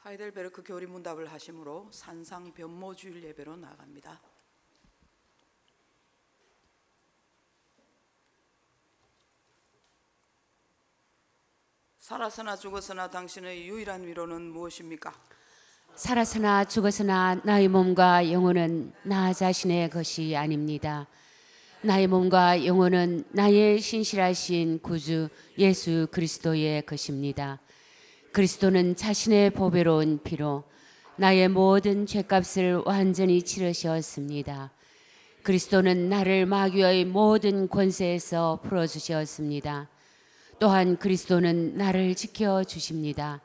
하이델베르크 교리 문답을 하심으로 산상 변모주일 예배로 나아갑니다. 살아서나 죽어서나 당신의 유일한 위로는 무엇입니까? 살아서나 죽어서나 나의 몸과 영혼은 나 자신의 것이 아닙니다. 나의 몸과 영혼은 나의 신실하신 구주 예수 그리스도의 것입니다. 그리스도는 자신의 보배로운 피로 나의 모든 죄값을 완전히 치르셨습니다. 그리스도는 나를 마귀의 모든 권세에서 풀어주셨습니다. 또한 그리스도는 나를 지켜주십니다.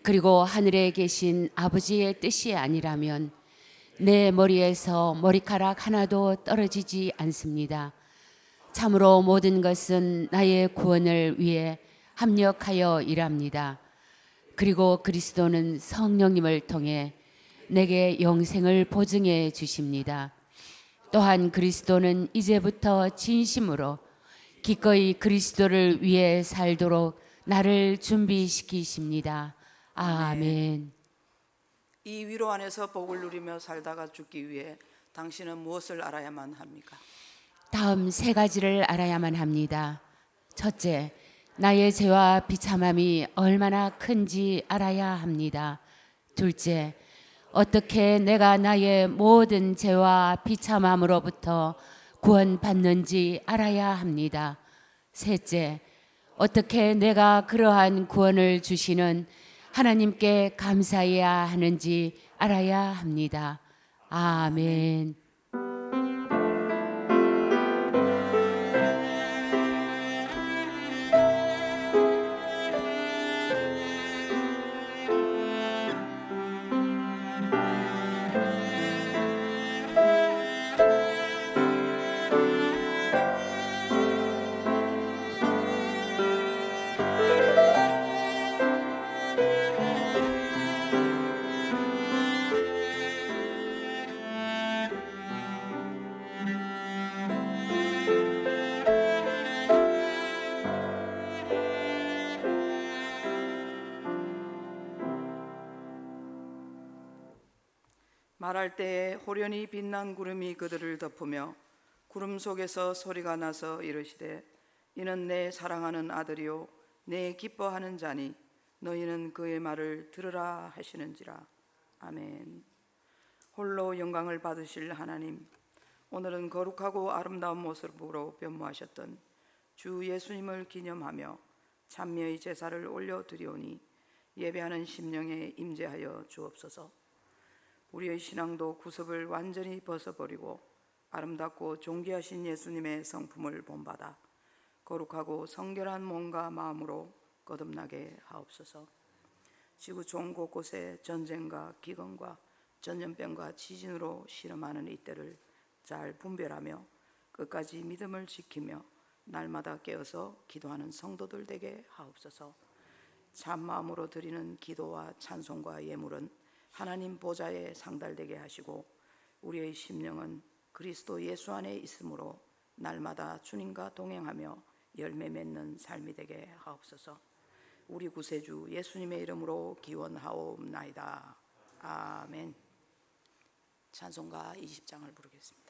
그리고 하늘에 계신 아버지의 뜻이 아니라면 내 머리에서 머리카락 하나도 떨어지지 않습니다. 참으로 모든 것은 나의 구원을 위해 합력하여 일합니다. 그리고 그리스도는 성령님을 통해 내게 영생을 보증해 주십니다. 또한 그리스도는 이제부터 진심으로 기꺼이 그리스도를 위해 살도록 나를 준비시키십니다. 아멘. 이 위로 안에서 복을 누리며 살다가 죽기 위해 당신은 무엇을 알아야만 합니까? 다음 세 가지를 알아야만 합니다. 첫째, 나의 죄와 비참함이 얼마나 큰지 알아야 합니다. 둘째, 어떻게 내가 나의 모든 죄와 비참함으로부터 구원받는지 알아야 합니다. 셋째, 어떻게 내가 그러한 구원을 주시는 하나님께 감사해야 하는지 알아야 합니다. 아멘. 말할 때에 호련히 빛난 구름이 그들을 덮으며 구름 속에서 소리가 나서 이르시되 이는 내 사랑하는 아들이요 내 기뻐하는 자니 너희는 그의 말을 들으라 하시는지라. 아멘. 홀로 영광을 받으실 하나님, 오늘은 거룩하고 아름다운 모습으로 변모하셨던 주 예수님을 기념하며 찬미의 제사를 올려드리오니 예배하는 심령에 임재하여 주옵소서. 우리의 신앙도 구습을 완전히 벗어버리고 아름답고 존귀하신 예수님의 성품을 본받아 거룩하고 성결한 몸과 마음으로 거듭나게 하옵소서. 지구촌 곳곳에 전쟁과 기근과 전염병과 지진으로 실험하는 이때를 잘 분별하며 끝까지 믿음을 지키며 날마다 깨어서 기도하는 성도들 되게 하옵소서. 참 마음으로 드리는 기도와 찬송과 예물은 하나님 보좌에 상달되게 하시고 우리의 심령은 그리스도 예수 안에 있으므로 날마다 주님과 동행하며 열매 맺는 삶이 되게 하옵소서. 우리 구세주 예수님의 이름으로 기원하옵나이다. 아멘. 찬송가 20장을 부르겠습니다.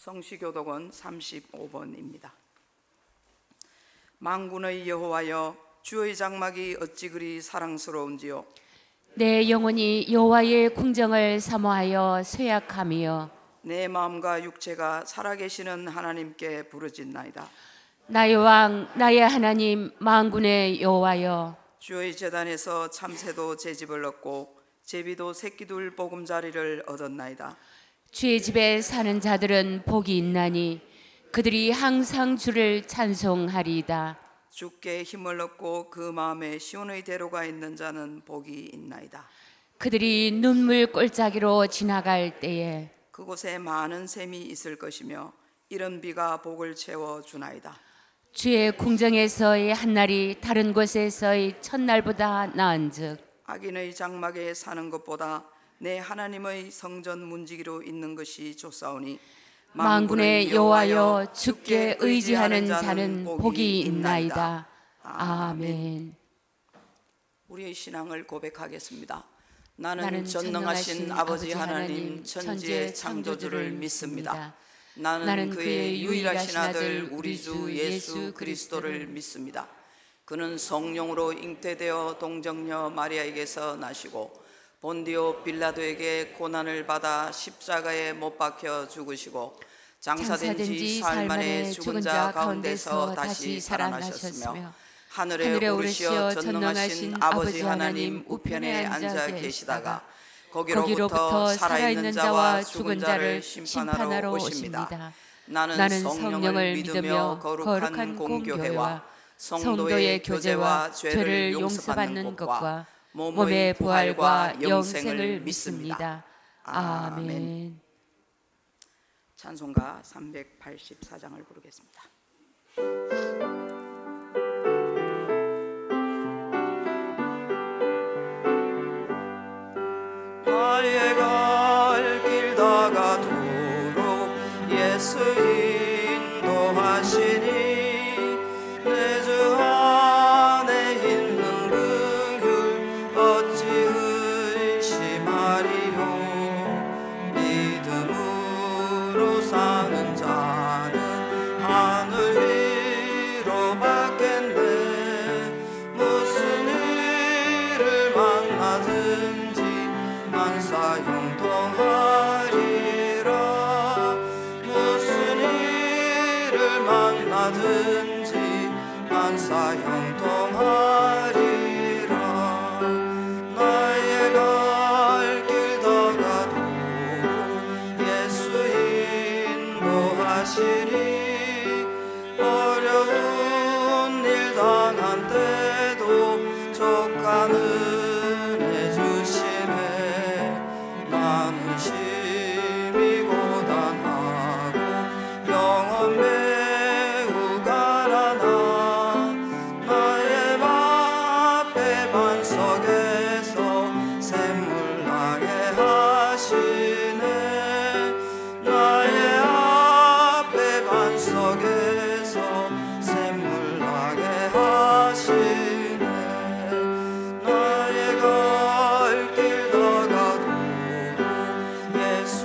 성시교독은 35번입니다. 만군의 여호와여, 주의 장막이 어찌 그리 사랑스러운지요. 내 영혼이 여호와의 궁정을 사모하여 쇠약하며 내 마음과 육체가 살아계시는 하나님께 부르짖나이다. 나의 왕 나의 하나님 만군의 여호와여, 주의 제단에서 참새도 제집을 얻고 제비도 새끼둘 보금자리를 얻었나이다. 주의 집에 사는 자들은 복이 있나니 그들이 항상 주를 찬송하리이다. 주께 힘을 얻고 그 마음에 시온의 대로가 있는 자는 복이 있나이다. 그들이 눈물 골짜기로 지나갈 때에 그곳에 많은 샘이 있을 것이며 이른 비가 복을 채워 주나이다. 주의 궁정에서의 한날이 다른 곳에서의 첫날보다 나은즉 악인의 장막에 사는 것보다 내 하나님의 성전 문지기로 있는 것이 좋사오니 만군의 여호와여, 주께 의지하는 자는 복이 있나이다. 아멘. 우리의 신앙을 고백하겠습니다. 나는 전능하신 아버지 하나님 천지의 창조주를 믿습니다. 나는 그의 유일하신 아들 우리 주 예수 그리스도를 믿습니다. 그는 성령으로 잉태되어 동정녀 마리아에게서 나시고 본디오 빌라도에게 고난을 받아 십자가에 못 박혀 죽으시고 장사된 지 사흘 만에 죽은 자 가운데서 다시 살아나셨으며 하늘에 오르시어 전능하신 아버지 하나님 우편에 앉아 계시다가 거기로부터 살아있는 자와 죽은 자를 심판하러 오십니다. 나는 성령을 믿으며 거룩한 공교회와 성도의 교제와 죄를 용서받는 것과 몸의 부활과 영생을 믿습니다. 아멘. 찬송가 384장을 부르겠습니다. 나의 갈 길 다가도록 예수 인도하시니 내 주 안에 있는 그 어찌 의심하리요. 믿음으로 사는 자는 하늘 위로 받겠네. 무슨 일을 만나든지 만사 형통하리라. 무슨 일을 만나든지 만사 형통하리라. 나의 갈 길 다가도록 예수 인도하시니 어려운 일 당한 때도 족한 은혜 주심에 나는 심히 고단하고 영혼 매우 가라나. 나의 앞에 반석에서 샘물 나게 하시네. 나의 앞에 반석에서 샘물 나게 하시네. 나의 갈 길 다가도록 예수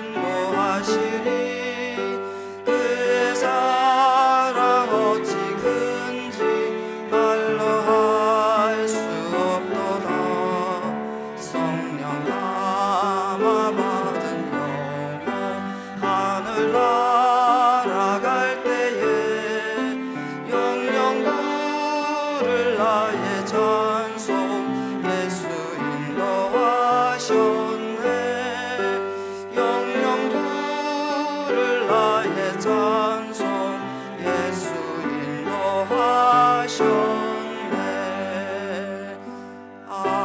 인도하시니 그의 사랑 어찌 큰지 말로 할 수 없도다. 성령 감화 받은 영혼 하늘 날아갈 때에 영영 부를 나의 찬송 예수 인도하셨네. 영영 부를 나의 찬송 예수 인도하셨네. 아멘.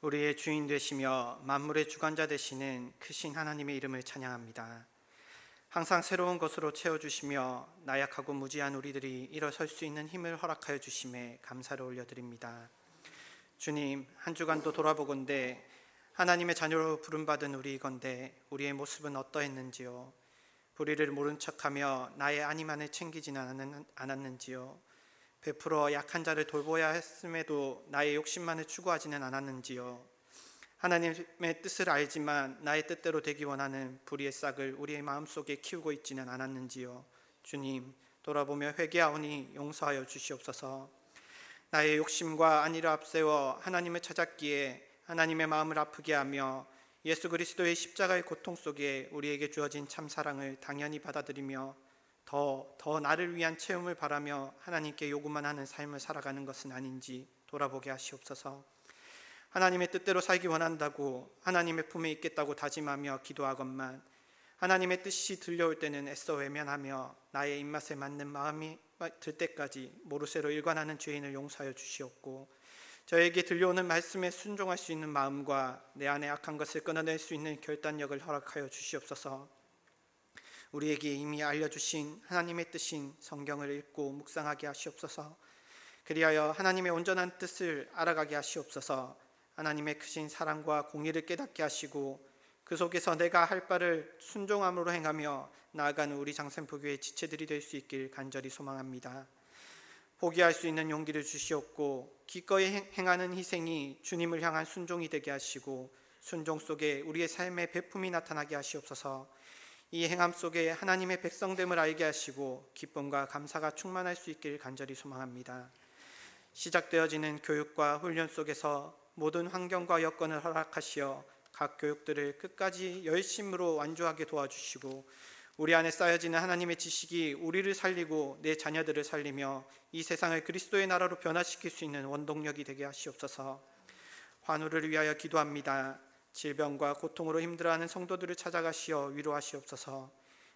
우리의 주인 되시며 만물의 주관자 되시는 크신 하나님의 이름을 찬양합니다. 항상 새로운 것으로 채워주시며 나약하고 무지한 우리들이 일어설 수 있는 힘을 허락하여 주심에 감사를 올려드립니다. 주님, 한 주간도 돌아보건대 하나님의 자녀로 부름받은 우리이건대 우리의 모습은 어떠했는지요. 불의를 모른 척하며 나의 안위만을 챙기지는 않았는지요. 베풀어 약한 자를 돌보야 했음에도 나의 욕심만을 추구하지는 않았는지요. 하나님의 뜻을 알지만 나의 뜻대로 되기 원하는 불의의 싹을 우리의 마음속에 키우고 있지는 않았는지요. 주님, 돌아보며 회개하오니 용서하여 주시옵소서. 나의 욕심과 안위를 앞세워 하나님을 찾았기에 하나님의 마음을 아프게 하며 예수 그리스도의 십자가의 고통 속에 우리에게 주어진 참 사랑을 당연히 받아들이며 더 나를 위한 체험을 바라며 하나님께 요구만 하는 삶을 살아가는 것은 아닌지 돌아보게 하시옵소서. 하나님의 뜻대로 살기 원한다고 하나님의 품에 있겠다고 다짐하며 기도하건만 하나님의 뜻이 들려올 때는 애써 외면하며 나의 입맛에 맞는 마음이 들 때까지 모르쇠로 일관하는 죄인을 용서하여 주시옵고, 저에게 들려오는 말씀에 순종할 수 있는 마음과 내 안에 악한 것을 끊어낼 수 있는 결단력을 허락하여 주시옵소서. 우리에게 이미 알려주신 하나님의 뜻인 성경을 읽고 묵상하게 하시옵소서. 그리하여 하나님의 온전한 뜻을 알아가게 하시옵소서. 하나님의 크신 사랑과 공의를 깨닫게 하시고 그 속에서 내가 할 바를 순종함으로 행하며 나아가는 우리 장센포교의 지체들이 될 수 있길 간절히 소망합니다. 포기할 수 있는 용기를 주시옵고 기꺼이 행하는 희생이 주님을 향한 순종이 되게 하시고 순종 속에 우리의 삶의 배품이 나타나게 하시옵소서. 이 행함 속에 하나님의 백성됨을 알게 하시고 기쁨과 감사가 충만할 수 있길 간절히 소망합니다. 시작되어지는 교육과 훈련 속에서 모든 환경과 여건을 허락하시어 각 교육들을 끝까지 열심으로 완주하게 도와주시고 우리 안에 쌓여지는 하나님의 지식이 우리를 살리고 내 자녀들을 살리며 이 세상을 그리스도의 나라로 변화시킬 수 있는 원동력이 되게 하시옵소서. 환우를 위하여 기도합니다. 질병과 고통으로 힘들어하는 성도들을 찾아가시어 위로하시옵소서.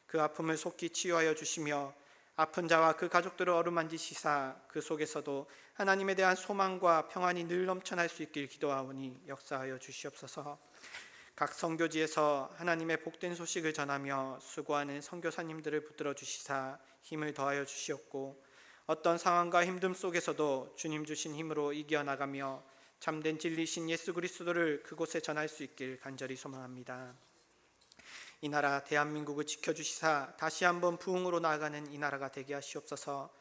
그 아픔을 속히 치유하여 주시며 아픈 자와 그 가족들을 어루만지시사 그 속에서도 하나님에 대한 소망과 평안이 늘 넘쳐날 수 있길 기도하오니 역사하여 주시옵소서. 각 선교지에서 하나님의 복된 소식을 전하며 수고하는 선교사님들을 붙들어 주시사 힘을 더하여 주시옵고 어떤 상황과 힘듦 속에서도 주님 주신 힘으로 이겨나가며 참된 진리신 예수 그리스도를 그곳에 전할 수 있길 간절히 소망합니다. 이 나라 대한민국을 지켜주시사 다시 한번 부흥으로 나아가는 이 나라가 되게 하시옵소서.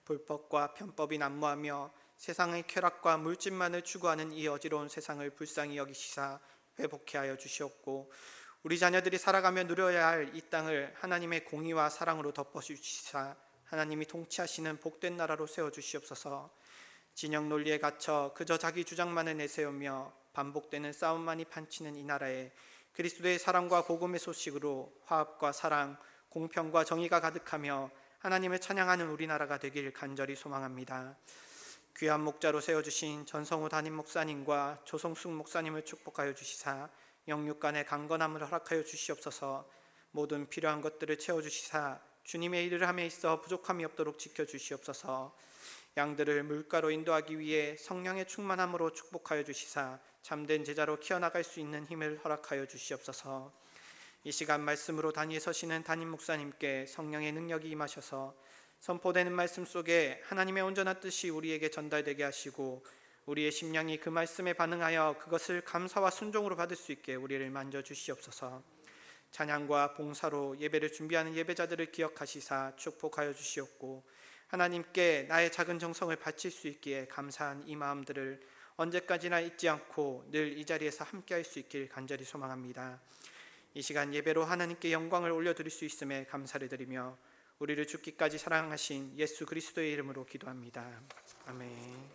불법과 편법이 난무하며 세상의 쾌락과 물질만을 추구하는 이 어지러운 세상을 불쌍히 여기시사 회복케 하여 주시옵고 우리 자녀들이 살아가며 누려야 할 이 땅을 하나님의 공의와 사랑으로 덮어주시사 하나님이 통치하시는 복된 나라로 세워주시옵소서. 진영 논리에 갇혀 그저 자기 주장만을 내세우며 반복되는 싸움만이 판치는 이 나라에 그리스도의 사랑과 복음의 소식으로 화합과 사랑, 공평과 정의가 가득하며 하나님을 찬양하는 우리나라가 되길 간절히 소망합니다. 귀한 목자로 세워주신 전성우 담임 목사님과 조성숙 목사님을 축복하여 주시사 영육간의 강건함을 허락하여 주시옵소서. 모든 필요한 것들을 채워주시사 주님의 일을 함에 있어 부족함이 없도록 지켜주시옵소서. 양들을 물가로 인도하기 위해 성령의 충만함으로 축복하여 주시사 참된 제자로 키워나갈 수 있는 힘을 허락하여 주시옵소서. 이 시간 말씀으로 단위에 서시는 담임 목사님께 성령의 능력이 임하셔서 선포되는 말씀 속에 하나님의 온전한 뜻이 우리에게 전달되게 하시고 우리의 심령이 그 말씀에 반응하여 그것을 감사와 순종으로 받을 수 있게 우리를 만져주시옵소서. 찬양과 봉사로 예배를 준비하는 예배자들을 기억하시사 축복하여 주시옵고 하나님께 나의 작은 정성을 바칠 수 있기에 감사한 이 마음들을 언제까지나 잊지 않고 늘 이 자리에서 함께할 수 있길 간절히 소망합니다. 이 시간 예배로 하나님께 영광을 올려드릴 수 있음에 감사를 드리며 우리를 죽기까지 사랑하신 예수 그리스도의 이름으로 기도합니다. 아멘.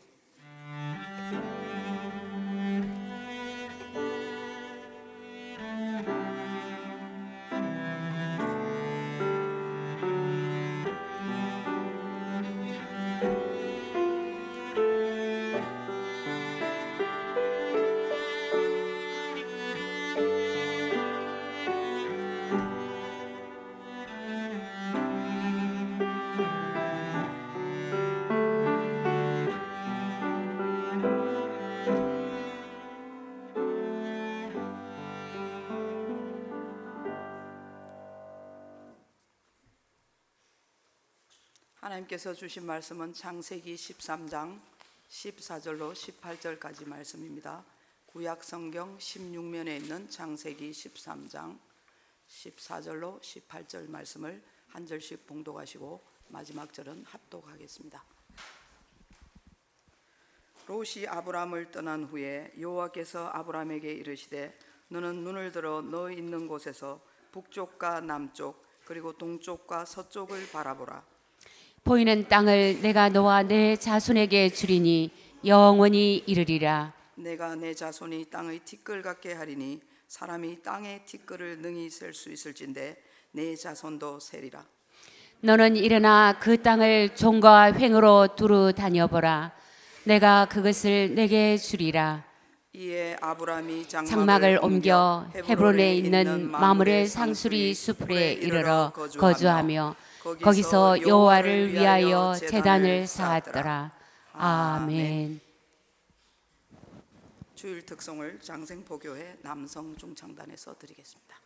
하나님께서 주신 말씀은 창세기 13장 14절로 18절까지 말씀입니다. 구약 성경 16면에 있는 창세기 13장 14절로 18절 말씀을 한 절씩 봉독하시고 마지막 절은 합독하겠습니다. 롯이 아브람을 떠난 후에 여호와께서 아브람에게 이르시되 너는 눈을 들어 너 있는 곳에서 북쪽과 남쪽 그리고 동쪽과 서쪽을 바라보라. 보이는 땅을 내가 너와 내 자손에게 주리니 영원히 이르리라. 내가 내 자손이 땅의 티끌 같게 하리니 사람이 땅의 티끌을 능히 셀 수 있을진데 내 자손도 세리라. 너는 일어나 그 땅을 종과 횡으로 두루 다녀보라. 내가 그것을 내게 주리라. 이에 아브람이 장막을 옮겨 헤브론에 있는 마므레 상수리 수풀에 이르러 거주하며 거기서 여호와를 위하여 제단을 쌓았더라. 아멘. 주일 특송을 장생포교회 남성 중창단에서 드리겠습니다.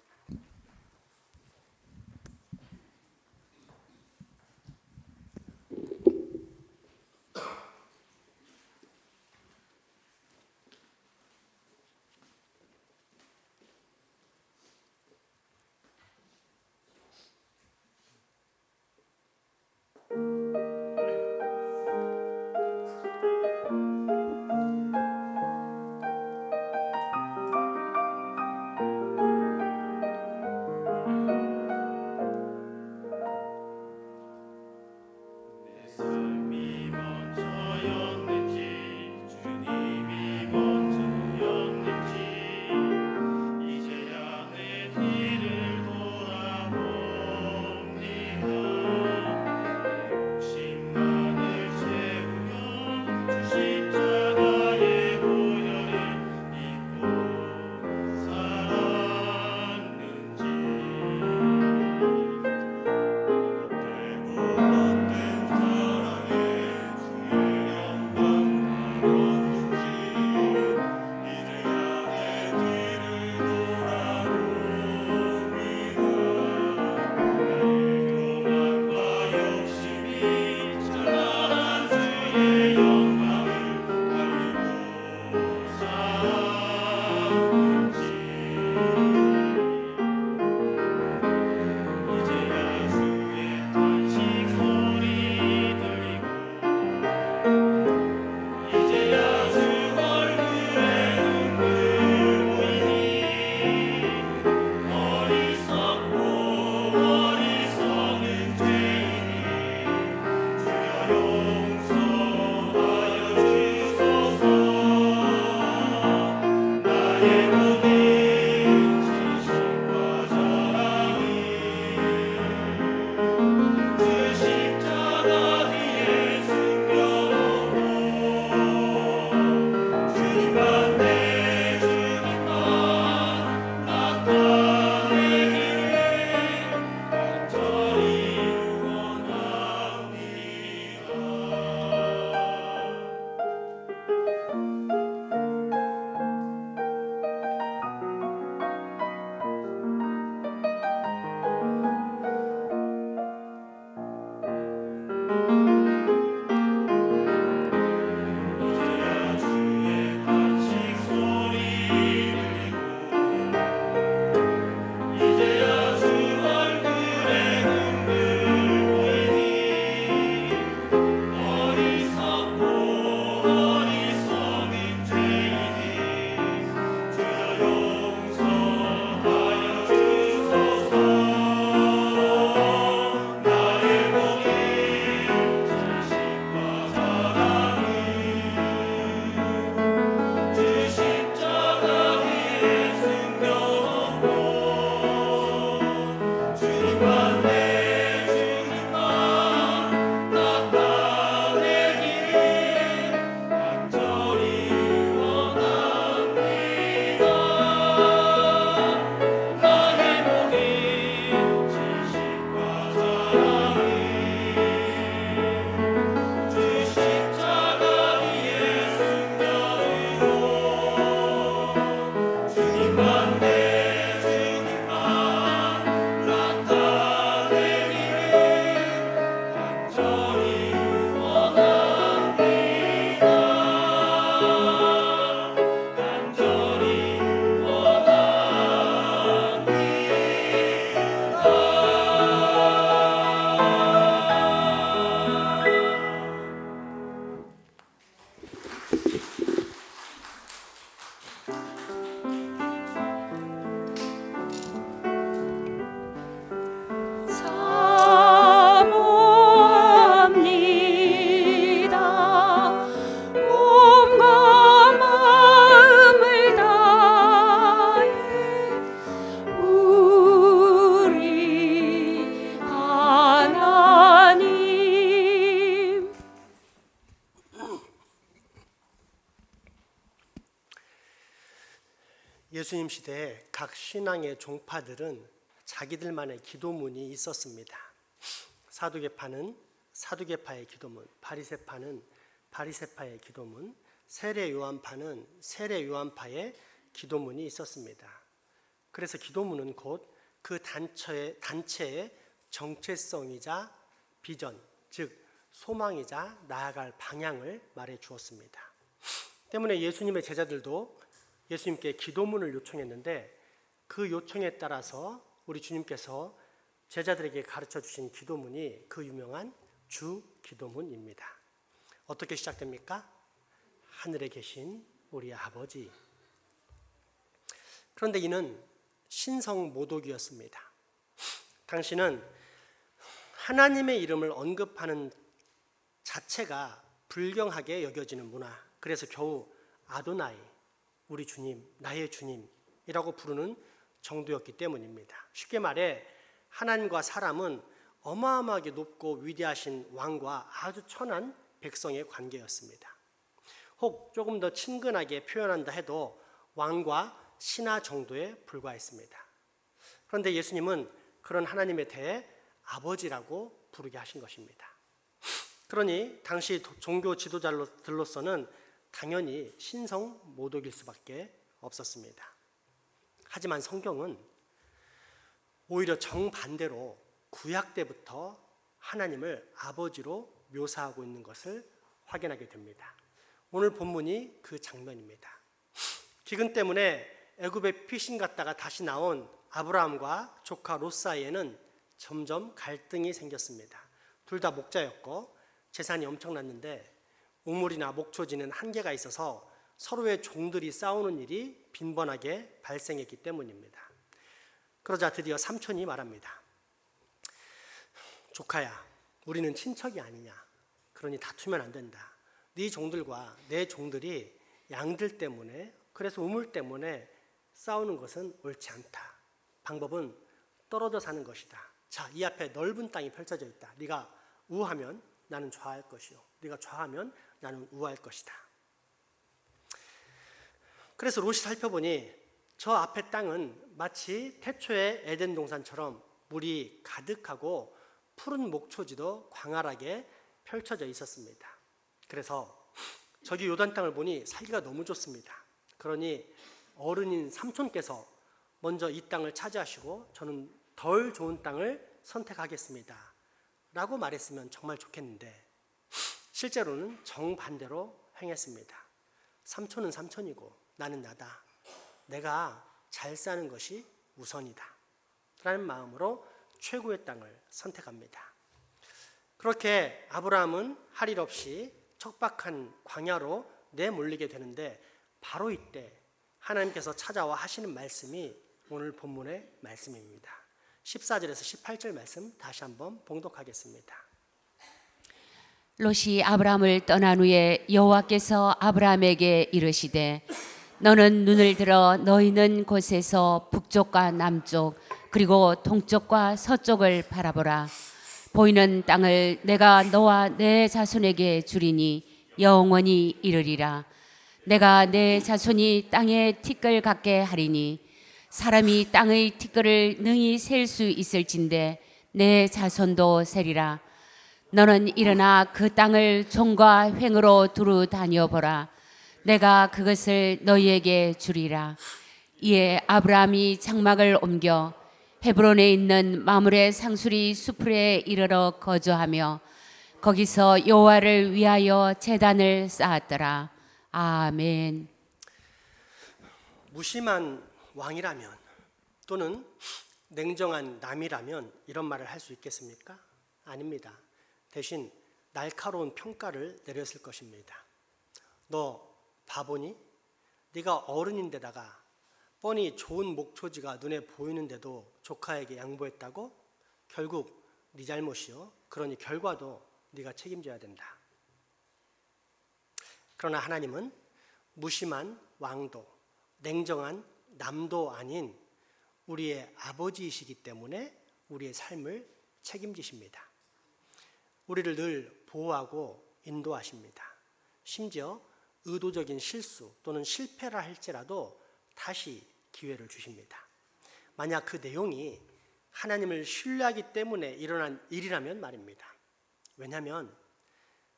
예수님 시대에 각 신앙의 종파들은 자기들만의 기도문이 있었습니다. 사두개파는 사두개파의 기도문, 바리새파는 바리새파의 기도문, 세례 요한파는 세례 요한파의 기도문이 있었습니다. 그래서 기도문은 곧 그 단체의 정체성이자 비전, 즉 소망이자 나아갈 방향을 말해 주었습니다. 때문에 예수님의 제자들도 예수님께 기도문을 요청했는데 그 요청에 따라서 우리 주님께서 제자들에게 가르쳐 주신 기도문이 그 유명한 주 기도문입니다. 어떻게 시작됩니까? 하늘에 계신 우리 아버지. 그런데 이는 신성 모독이었습니다. 당신은 하나님의 이름을 언급하는 자체가 불경하게 여겨지는 문화, 그래서 겨우 아도나이, 우리 주님, 나의 주님이라고 부르는 정도였기 때문입니다. 쉽게 말해 하나님과 사람은 어마어마하게 높고 위대하신 왕과 아주 천한 백성의 관계였습니다. 혹 조금 더 친근하게 표현한다 해도 왕과 신하 정도에 불과했습니다. 그런데 예수님은 그런 하나님에 대해 아버지라고 부르게 하신 것입니다. 그러니 당시 종교 지도자들로서는 당연히 신성 모독일 수밖에 없었습니다. 하지만 성경은 오히려 정반대로 구약 때부터 하나님을 아버지로 묘사하고 있는 것을 확인하게 됩니다. 오늘 본문이 그 장면입니다. 기근 때문에 애굽에 피신 갔다가 다시 나온 아브라함과 조카 롯 사이에는 점점 갈등이 생겼습니다. 둘 다 목자였고 재산이 엄청났는데 우물이나 목초지는 한계가 있어서 서로의 종들이 싸우는 일이 빈번하게 발생했기 때문입니다. 그러자 드디어 삼촌이 말합니다. 조카야, 우리는 친척이 아니냐. 그러니 다투면 안 된다. 네 종들과 내 종들이 양들 때문에, 그래서 우물 때문에 싸우는 것은 옳지 않다. 방법은 떨어져 사는 것이다. 자, 이 앞에 넓은 땅이 펼쳐져 있다. 네가 우하면 나는 좌할 것이요, 네가 좌하면 나는 우할 것이다. 그래서 롯이 살펴보니 저 앞에 땅은 마치 태초의 에덴 동산처럼 물이 가득하고 푸른 목초지도 광활하게 펼쳐져 있었습니다. 그래서 저기 요단 땅을 보니 살기가 너무 좋습니다. 그러니 어른인 삼촌께서 먼저 이 땅을 차지하시고 저는 덜 좋은 땅을 선택하겠습니다 라고 말했으면 정말 좋겠는데 실제로는 정반대로 행했습니다. 삼촌은 삼촌이고 나는 나다. 내가 잘 사는 것이 우선이다 라는 마음으로 최고의 땅을 선택합니다. 그렇게 아브라함은 할 일 없이 척박한 광야로 내몰리게 되는데 바로 이때 하나님께서 찾아와 하시는 말씀이 오늘 본문의 말씀입니다. 14절에서 18절 말씀 다시 한번 봉독하겠습니다. 롯이 아브라함을 떠난 후에 여호와께서 아브라함에게 이르시되 너는 눈을 들어 너 있는 곳에서 북쪽과 남쪽 그리고 동쪽과 서쪽을 바라보라. 보이는 땅을 내가 너와 내 자손에게 주리니 영원히 이르리라. 내가 내 자손이 땅의 티끌 같게 하리니 사람이 땅의 티끌을 능히 셀 수 있을진데 내 자손도 세리라. 너는 일어나 그 땅을 종과 횡으로 두루 다녀보라. 내가 그것을 너희에게 주리라. 이에 아브라함이 장막을 옮겨 헤브론에 있는 마므레 상수리 수풀에 이르러 거주하며 거기서 여호와를 위하여 제단을 쌓았더라. 아멘. 무심한 왕이라면 또는 냉정한 남이라면 이런 말을 할 수 있겠습니까? 아닙니다. 대신 날카로운 평가를 내렸을 것입니다. 너 바보니? 네가 어른인데다가 뻔히 좋은 목초지가 눈에 보이는데도 조카에게 양보했다고? 결국 네 잘못이요. 그러니 결과도 네가 책임져야 된다. 그러나 하나님은 무심한 왕도 냉정한 남도 아닌 우리의 아버지이시기 때문에 우리의 삶을 책임지십니다. 우리를 늘 보호하고 인도하십니다. 심지어 의도적인 실수 또는 실패라 할지라도 다시 기회를 주십니다. 만약 그 내용이 하나님을 신뢰하기 때문에 일어난 일이라면 말입니다. 왜냐하면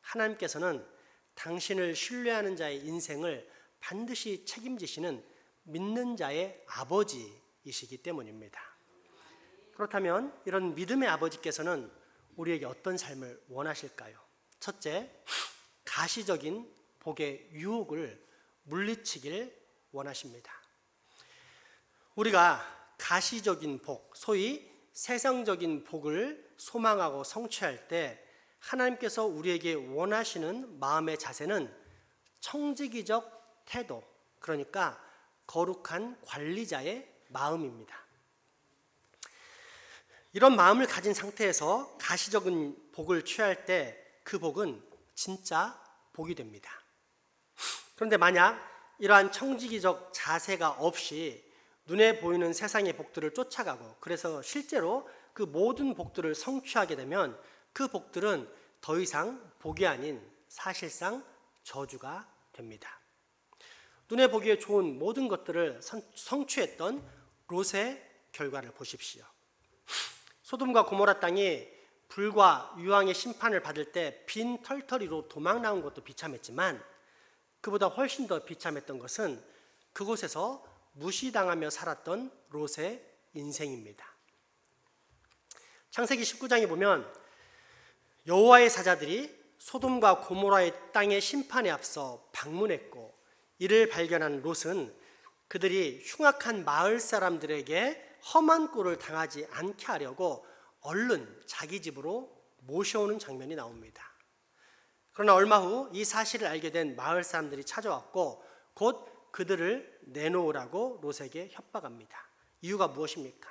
하나님께서는 당신을 신뢰하는 자의 인생을 반드시 책임지시는 믿는 자의 아버지이시기 때문입니다. 그렇다면 이런 믿음의 아버지께서는 우리에게 어떤 삶을 원하실까요? 첫째, 가시적인 복의 유혹을 물리치길 원하십니다. 우리가 가시적인 복, 소위 세상적인 복을 소망하고 성취할 때 하나님께서 우리에게 원하시는 마음의 자세는 청지기적 태도, 그러니까 거룩한 관리자의 마음입니다. 이런 마음을 가진 상태에서 가시적인 복을 취할 때 그 복은 진짜 복이 됩니다. 그런데 만약 이러한 청지기적 자세가 없이 눈에 보이는 세상의 복들을 쫓아가고 그래서 실제로 그 모든 복들을 성취하게 되면 그 복들은 더 이상 복이 아닌 사실상 저주가 됩니다. 눈에 보기에 좋은 모든 것들을 성취했던 롯의 결과를 보십시오. 소돔과 고모라 땅이 불과 유황의 심판을 받을 때 빈 털터리로 도망 나온 것도 비참했지만 그보다 훨씬 더 비참했던 것은 그곳에서 무시당하며 살았던 롯의 인생입니다. 창세기 19장에 보면 여호와의 사자들이 소돔과 고모라의 땅의 심판에 앞서 방문했고 이를 발견한 롯은 그들이 흉악한 마을 사람들에게 험한 꼴을 당하지 않게 하려고 얼른 자기 집으로 모셔오는 장면이 나옵니다. 그러나 얼마 후 이 사실을 알게 된 마을 사람들이 찾아왔고 곧 그들을 내놓으라고 롯에게 협박합니다. 이유가 무엇입니까?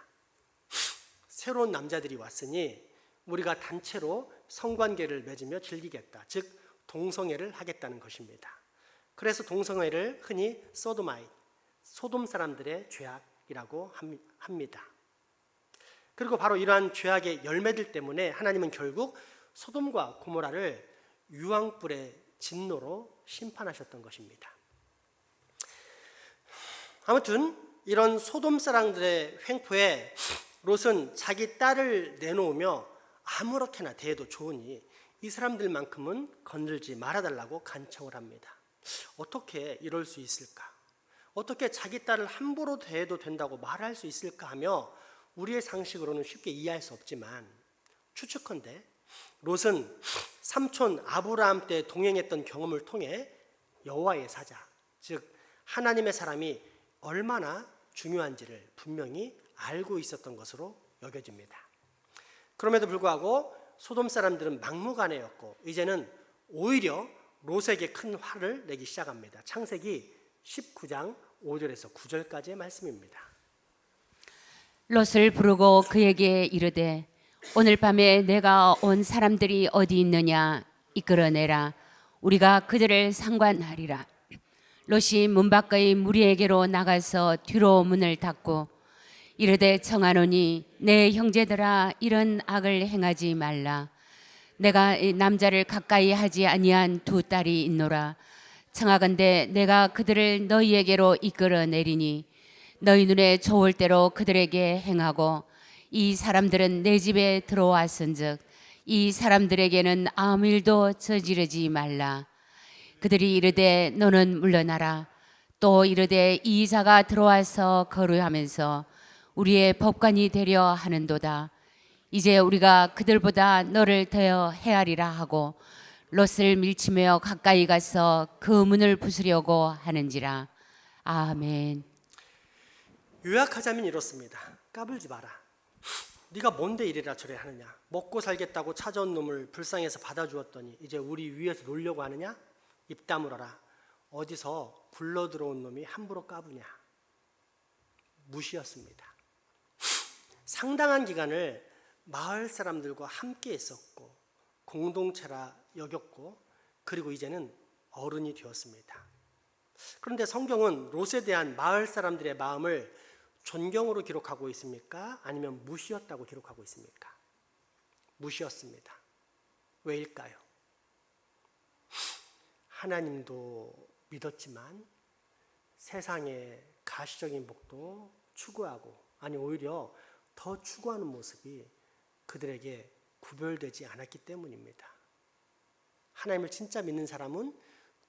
새로운 남자들이 왔으니 우리가 단체로 성관계를 맺으며 즐기겠다. 즉 동성애를 하겠다는 것입니다. 그래서 동성애를 흔히 소돔 사람들의 죄악이라고 합니다. 그리고 바로 이러한 죄악의 열매들 때문에 하나님은 결국 소돔과 고모라를 유황불의 진노로 심판하셨던 것입니다. 아무튼 이런 소돔 사람들의 횡포에 롯은 자기 딸을 내놓으며 아무렇게나 대해도 좋으니 이 사람들만큼은 건들지 말아달라고 간청을 합니다. 어떻게 이럴 수 있을까? 어떻게 자기 딸을 함부로 대해도 된다고 말할 수 있을까 하며 우리의 상식으로는 쉽게 이해할 수 없지만 추측컨대 롯은 삼촌 아브라함 때 동행했던 경험을 통해 여호와의 사자, 즉 하나님의 사람이 얼마나 중요한지를 분명히 알고 있었던 것으로 여겨집니다. 그럼에도 불구하고 소돔 사람들은 막무가내였고 이제는 오히려 롯에게 큰 화를 내기 시작합니다. 창세기 19장 5절에서 9절까지의 말씀입니다. 롯을 부르고 그에게 이르되 오늘 밤에 내가 온 사람들이 어디 있느냐 이끌어내라. 우리가 그들을 상관하리라. 롯이 문 밖의 무리에게로 나가서 뒤로 문을 닫고 이르되 청하노니 내 형제들아 이런 악을 행하지 말라. 내가 이 남자를 가까이 하지 아니한 두 딸이 있노라. 청하건대 내가 그들을 너희에게로 이끌어내리니 너희 눈에 좋을 대로 그들에게 행하고 이 사람들은 내 집에 들어왔은즉 이 사람들에게는 아무 일도 저지르지 말라. 그들이 이르되 너는 물러나라. 또 이르되 이 이사가 들어와서 거류하면서 우리의 법관이 되려 하는도다. 이제 우리가 그들보다 너를 더 헤아리라 하고 롯을 밀치며 가까이 가서 그 문을 부수려고 하는지라. 아멘. 요약하자면 이렇습니다. 까불지 마라. 네가 뭔데 이래라 저래 하느냐. 먹고 살겠다고 찾아온 놈을 불쌍해서 받아주었더니 이제 우리 위에서 놀려고 하느냐. 입 다물어라. 어디서 굴러들어온 놈이 함부로 까부냐. 무시였습니다. 상당한 기간을 마을 사람들과 함께 있었고 공동체라 여겼고 그리고 이제는 어른이 되었습니다. 그런데 성경은 롯에 대한 마을 사람들의 마음을 존경으로 기록하고 있습니까? 아니면 무시였다고 기록하고 있습니까? 무시였습니다. 왜일까요? 하나님도 믿었지만 세상의 가시적인 복도 추구하고, 아니 오히려 더 추구하는 모습이 그들에게 구별되지 않았기 때문입니다. 하나님을 진짜 믿는 사람은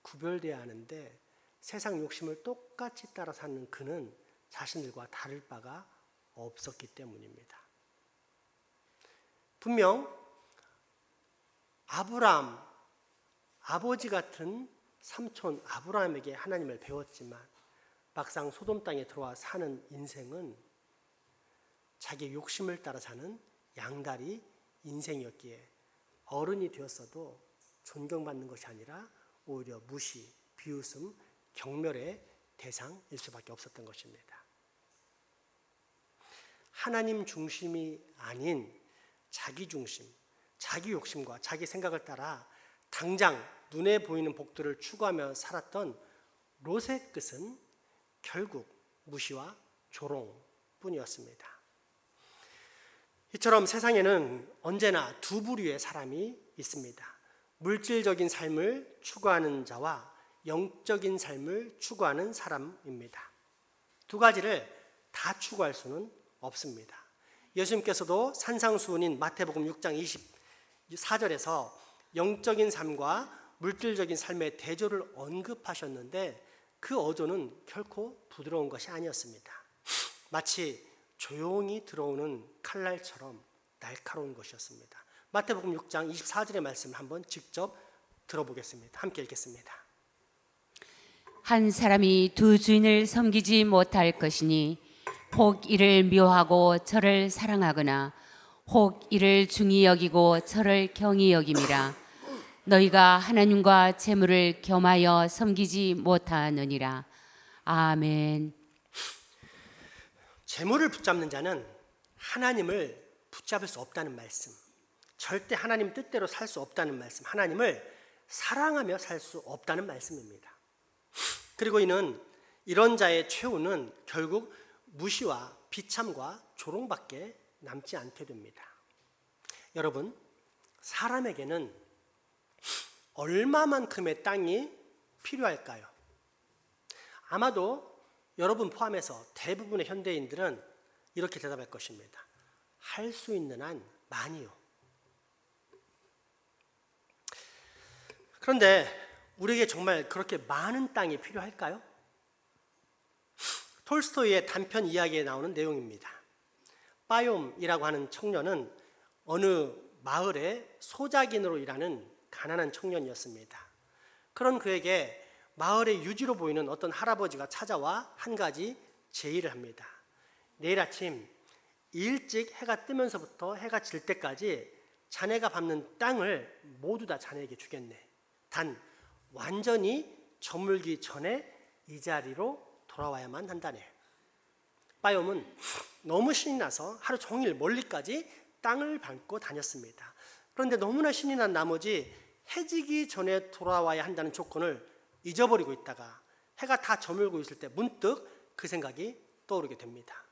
구별되어야 하는데 세상 욕심을 똑같이 따라 사는 그는 자신들과 다를 바가 없었기 때문입니다. 분명 아브라함, 아버지 같은 삼촌 아브라함에게 하나님을 배웠지만 막상 소돔 땅에 들어와 사는 인생은 자기 욕심을 따라 사는 양다리 인생이었기에 어른이 되었어도 존경받는 것이 아니라 오히려 무시, 비웃음, 경멸의 대상일 수밖에 없었던 것입니다. 하나님 중심이 아닌 자기 중심, 자기 욕심과 자기 생각을 따라 당장 눈에 보이는 복들을 추구하며 살았던 롯의 끝은 결국 무시와 조롱뿐이었습니다. 이처럼 세상에는 언제나 두 부류의 사람이 있습니다. 물질적인 삶을 추구하는 자와 영적인 삶을 추구하는 사람입니다. 두 가지를 다 추구할 수는 없습니다. 예수님께서도 산상수훈인 마태복음 6장 24절에서 영적인 삶과 물질적인 삶의 대조를 언급하셨는데 그 어조는 결코 부드러운 것이 아니었습니다. 마치 조용히 들어오는 칼날처럼 날카로운 것이었습니다. 마태복음 6장 24절의 말씀을 한번 직접 들어보겠습니다. 함께 읽겠습니다. 한 사람이 두 주인을 섬기지 못할 것이니 혹 이를 미워하고 저를 사랑하거나 혹 이를 중히 여기고 저를 경히 여김이라. 너희가 하나님과 재물을 겸하여 섬기지 못하느니라. 아멘. 재물을 붙잡는 자는 하나님을 붙잡을 수 없다는 말씀, 절대 하나님 뜻대로 살 수 없다는 말씀, 하나님을 사랑하며 살 수 없다는 말씀입니다. 그리고 이는 이런 자의 최후는 결국 무시와 비참과 조롱밖에 남지 않게 됩니다. 여러분, 사람에게는 얼마만큼의 땅이 필요할까요? 아마도 여러분 포함해서 대부분의 현대인들은 이렇게 대답할 것입니다. 할 수 있는 한 많이요. 그런데 우리에게 정말 그렇게 많은 땅이 필요할까요? 톨스토이의 단편 이야기에 나오는 내용입니다. 빠욤이라고 하는 청년은 어느 마을의 소작인으로 일하는 가난한 청년이었습니다. 그런 그에게 마을의 유지로 보이는 어떤 할아버지가 찾아와 한 가지 제의를 합니다. 내일 아침 일찍 해가 뜨면서부터 해가 질 때까지 자네가 밟는 땅을 모두 다 자네에게 주겠네. 단 완전히 저물기 전에 이 자리로 돌아와야만 한다네. 빠욤은 너무 신이 나서 하루 종일 멀리까지 땅을 밟고 다녔습니다. 그런데 너무나 신이 난 나머지 해지기 전에 돌아와야 한다는 조건을 잊어버리고 있다가 해가 다 저물고 있을 때 문득 그 생각이 떠오르게 됩니다.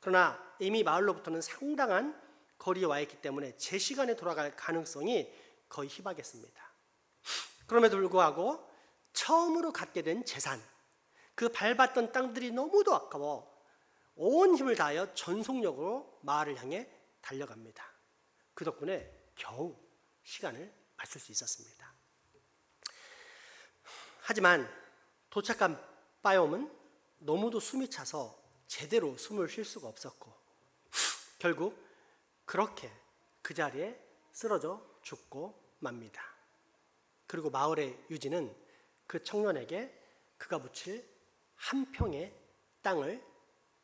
그러나 이미 마을로부터는 상당한 거리에 와 있기 때문에 제 시간에 돌아갈 가능성이 거의 희박했습니다. 그럼에도 불구하고 처음으로 갖게 된 재산, 그 밟았던 땅들이 너무도 아까워 온 힘을 다하여 전속력으로 마을을 향해 달려갑니다. 그 덕분에 겨우 시간을 맞출 수 있었습니다. 하지만 도착한 빠욤은 너무도 숨이 차서 제대로 숨을 쉴 수가 없었고 결국 그렇게 그 자리에 쓰러져 죽고 맙니다. 그리고 마을의 유지는 그 청년에게 그가 묻힐 한 평의 땅을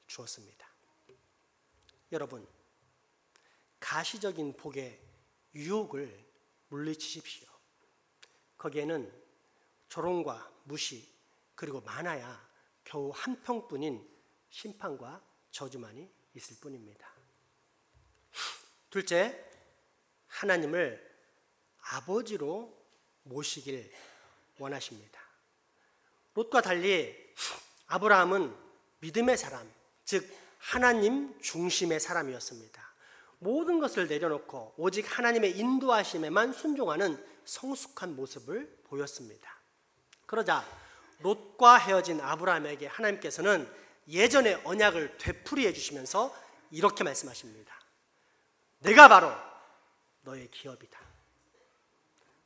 주었습니다. 여러분, 가시적인 복의 유혹을 물리치십시오. 거기에는 조롱과 무시 그리고 많아야 겨우 한 평뿐인 심판과 저주만이 있을 뿐입니다. 둘째, 하나님을 아버지로 모시길 원하십니다. 롯과 달리 아브라함은 믿음의 사람, 즉 하나님 중심의 사람이었습니다. 모든 것을 내려놓고 오직 하나님의 인도하심에만 순종하는 성숙한 모습을 보였습니다. 그러자 롯과 헤어진 아브라함에게 하나님께서는 예전의 언약을 되풀이해 주시면서 이렇게 말씀하십니다. 내가 바로 너의 기업이다.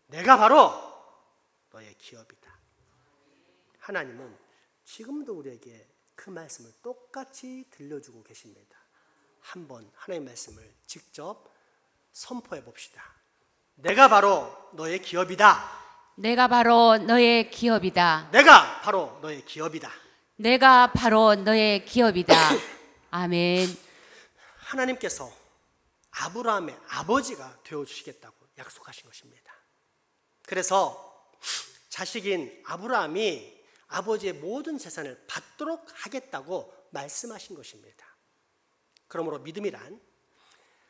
내가 바로 너의 기업이다. 하나님은 지금도 우리에게 그 말씀을 똑같이 들려주고 계십니다. 한번 하나님의 말씀을 직접 선포해 봅시다. 내가 바로 너의 기업이다. 내가 바로 너의 기업이다. 내가 바로 너의 기업이다. 내가 바로 너의 기업이다. 아멘. 하나님께서 아브라함의 아버지가 되어주시겠다고 약속하신 것입니다. 그래서 자식인 아브라함이 아버지의 모든 재산을 받도록 하겠다고 말씀하신 것입니다. 그러므로 믿음이란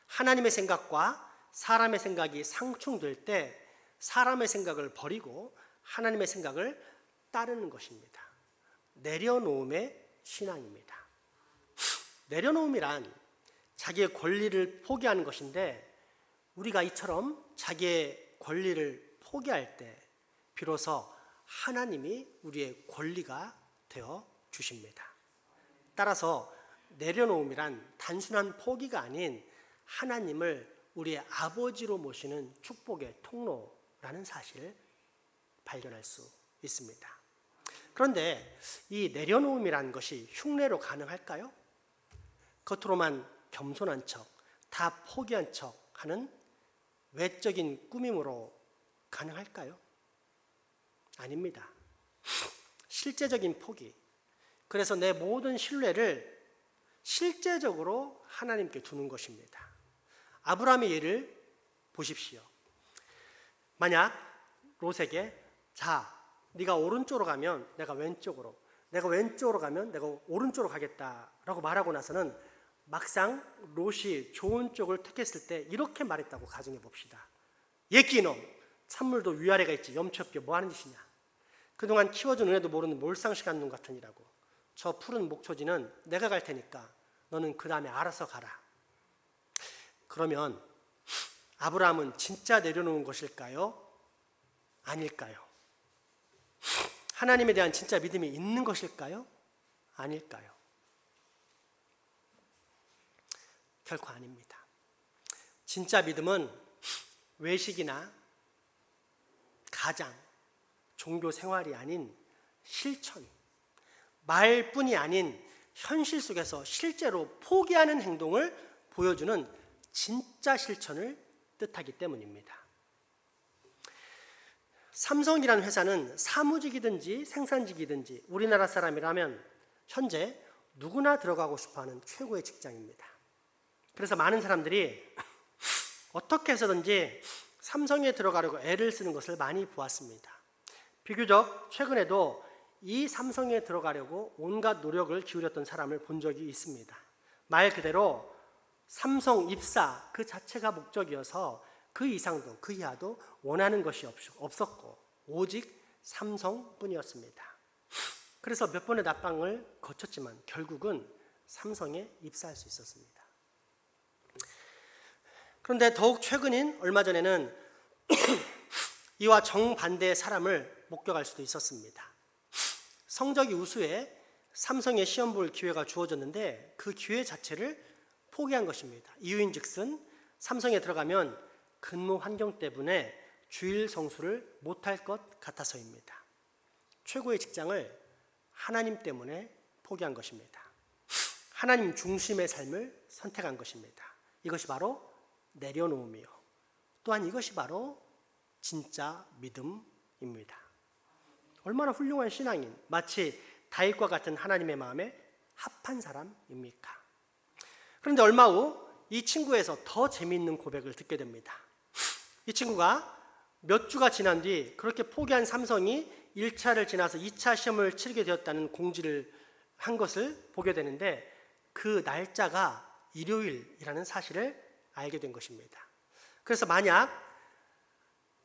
하나님의 생각과 사람의 생각이 상충될 때 사람의 생각을 버리고 하나님의 생각을 따르는 것입니다. 내려놓음의 신앙입니다. 내려놓음이란 자기의 권리를 포기하는 것인데 우리가 이처럼 자기의 권리를 포기할 때 비로소 하나님이 우리의 권리가 되어 주십니다. 따라서 내려놓음이란 단순한 포기가 아닌 하나님을 우리의 아버지로 모시는 축복의 통로라는 사실을 발견할 수 있습니다. 그런데 이 내려놓음이라는 것이 흉내로 가능할까요? 겉으로만 겸손한 척, 다 포기한 척 하는 외적인 꾸밈으로 가능할까요? 아닙니다. 실제적인 포기. 그래서 내 모든 신뢰를 실제적으로 하나님께 두는 것입니다. 아브라함의 예를 보십시오. 만약 롯에게 자, 네가 오른쪽으로 가면 내가 왼쪽으로, 내가 왼쪽으로 가면 내가 오른쪽으로 가겠다라고 말하고 나서는 막상 롯이 좋은 쪽을 택했을 때 이렇게 말했다고 가정해 봅시다. 예끼놈, 찬물도 위아래가 있지 염치 없게 뭐 하는 짓이냐. 그동안 키워준 은혜도 모르는 몰상식한 놈 같으니라고. 저 푸른 목초지는 내가 갈 테니까 너는 그 다음에 알아서 가라. 그러면 아브라함은 진짜 내려놓은 것일까요? 아닐까요? 하나님에 대한 진짜 믿음이 있는 것일까요? 아닐까요? 결코 아닙니다. 진짜 믿음은 외식이나 가장, 종교 생활이 아닌 실천, 말뿐이 아닌 현실 속에서 실제로 포기하는 행동을 보여주는 진짜 실천을 뜻하기 때문입니다. 삼성이라는 회사는 사무직이든지 생산직이든지 우리나라 사람이라면 현재 누구나 들어가고 싶어하는 최고의 직장입니다. 그래서 많은 사람들이 어떻게 해서든지 삼성에 들어가려고 애를 쓰는 것을 많이 보았습니다. 비교적 최근에도 이 삼성에 들어가려고 온갖 노력을 기울였던 사람을 본 적이 있습니다. 말 그대로 삼성 입사 그 자체가 목적이어서 그 이상도 그 이하도 원하는 것이 없었고 오직 삼성뿐이었습니다. 그래서 몇 번의 낙방을 거쳤지만 결국은 삼성에 입사할 수 있었습니다. 그런데 더욱 최근인 얼마 전에는 이와 정반대의 사람을 목격할 수도 있었습니다. 성적이 우수해 삼성에 시험 볼 기회가 주어졌는데 그 기회 자체를 포기한 것입니다. 이유인즉슨 삼성에 들어가면 근무 환경 때문에 주일 성수를 못할 것 같아서입니다. 최고의 직장을 하나님 때문에 포기한 것입니다. 하나님 중심의 삶을 선택한 것입니다. 이것이 바로 내려놓음이요. 또한 이것이 바로 진짜 믿음입니다. 얼마나 훌륭한 신앙인, 마치 다윗과 같은 하나님의 마음에 합한 사람입니까? 그런데 얼마 후 이 친구에서 더 재미있는 고백을 듣게 됩니다. 이 친구가 몇 주가 지난 뒤 그렇게 포기한 삼성이 1차를 지나서 2차 시험을 치르게 되었다는 공지를 한 것을 보게 되는데 그 날짜가 일요일이라는 사실을 알게 된 것입니다. 그래서 만약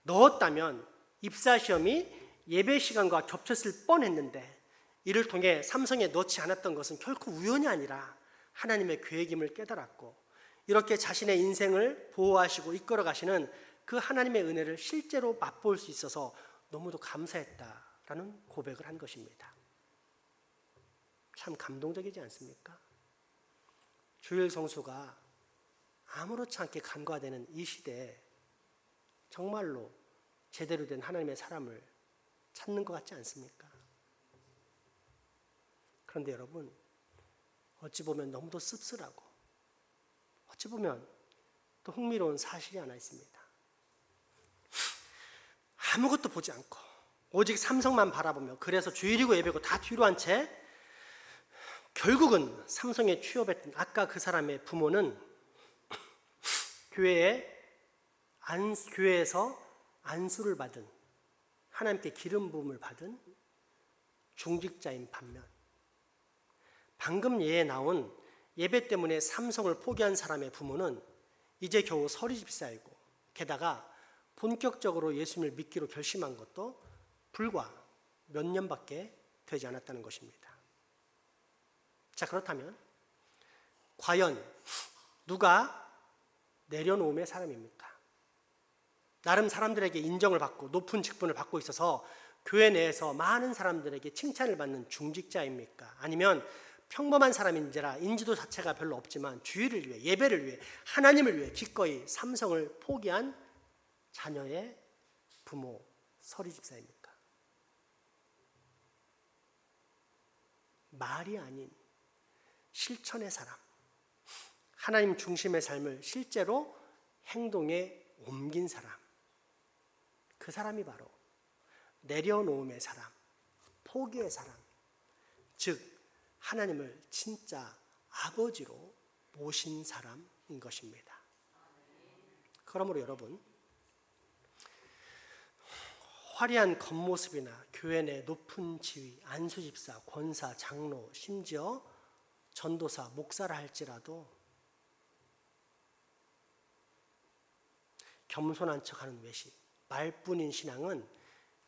넣었다면 입사 시험이 예배 시간과 겹쳤을 뻔했는데 이를 통해 삼성에 넣지 않았던 것은 결코 우연이 아니라 하나님의 계획임을 깨달았고 이렇게 자신의 인생을 보호하시고 이끌어 가시는 그 하나님의 은혜를 실제로 맛볼 수 있어서 너무도 감사했다라는 고백을 한 것입니다. 참 감동적이지 않습니까? 주일 성수가 아무렇지 않게 간과되는 이 시대에 정말로 제대로 된 하나님의 사람을 찾는 것 같지 않습니까? 그런데 여러분, 어찌 보면 너무도 씁쓸하고 어찌 보면 또 흥미로운 사실이 하나 있습니다. 아무것도 보지 않고 오직 삼성만 바라보며, 그래서 주일이고 예배고 다 뒤로 한 채 결국은 삼성에 취업했던 아까 그 사람의 부모는 교회에서 안수를 받은, 하나님께 기름 부음을 받은 중직자인 반면, 방금 예에 나온 예배 때문에 삼성을 포기한 사람의 부모는 이제 겨우 서리 집사이고, 게다가 본격적으로 예수님을 믿기로 결심한 것도 불과 몇 년밖에 되지 않았다는 것입니다. 자, 그렇다면 과연 누가 내려놓음의 사람입니까? 나름 사람들에게 인정을 받고 높은 직분을 받고 있어서 교회 내에서 많은 사람들에게 칭찬을 받는 중직자입니까? 아니면 평범한 사람인지라 인지도 자체가 별로 없지만 주의를 위해, 예배를 위해, 하나님을 위해 기꺼이 삼성을 포기한 자녀의 부모, 서리 집사입니까? 말이 아닌 실천의 사람, 하나님 중심의 삶을 실제로 행동에 옮긴 사람, 그 사람이 바로 내려놓음의 사람, 포기의 사람, 즉 하나님을 진짜 아버지로 모신 사람인 것입니다. 그러므로 여러분, 화려한 겉모습이나 교회 내 높은 지위, 안수집사, 권사, 장로, 심지어 전도사, 목사라 할지라도 겸손한 척하는 외식, 말뿐인 신앙은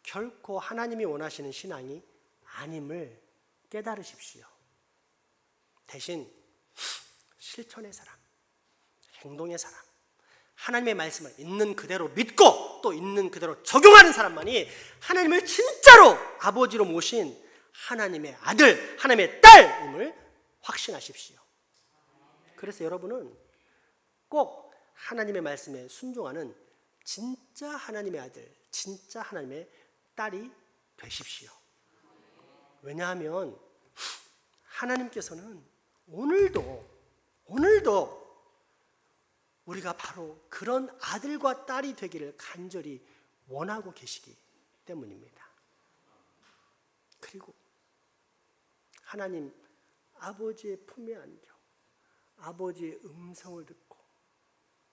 결코 하나님이 원하시는 신앙이 아님을 깨달으십시오. 대신 실천의 사람, 행동의 사람, 하나님의 말씀을 있는 그대로 믿고 또 있는 그대로 적용하는 사람만이 하나님을 진짜로 아버지로 모신 하나님의 아들, 하나님의 딸임을 확신하십시오. 그래서 여러분은 꼭 하나님의 말씀에 순종하는 진짜 하나님의 아들, 진짜 하나님의 딸이 되십시오. 왜냐하면 하나님께서는 오늘도 우리가 바로 그런 아들과 딸이 되기를 간절히 원하고 계시기 때문입니다. 그리고 하나님 아버지의 품에 안겨 아버지의 음성을 듣고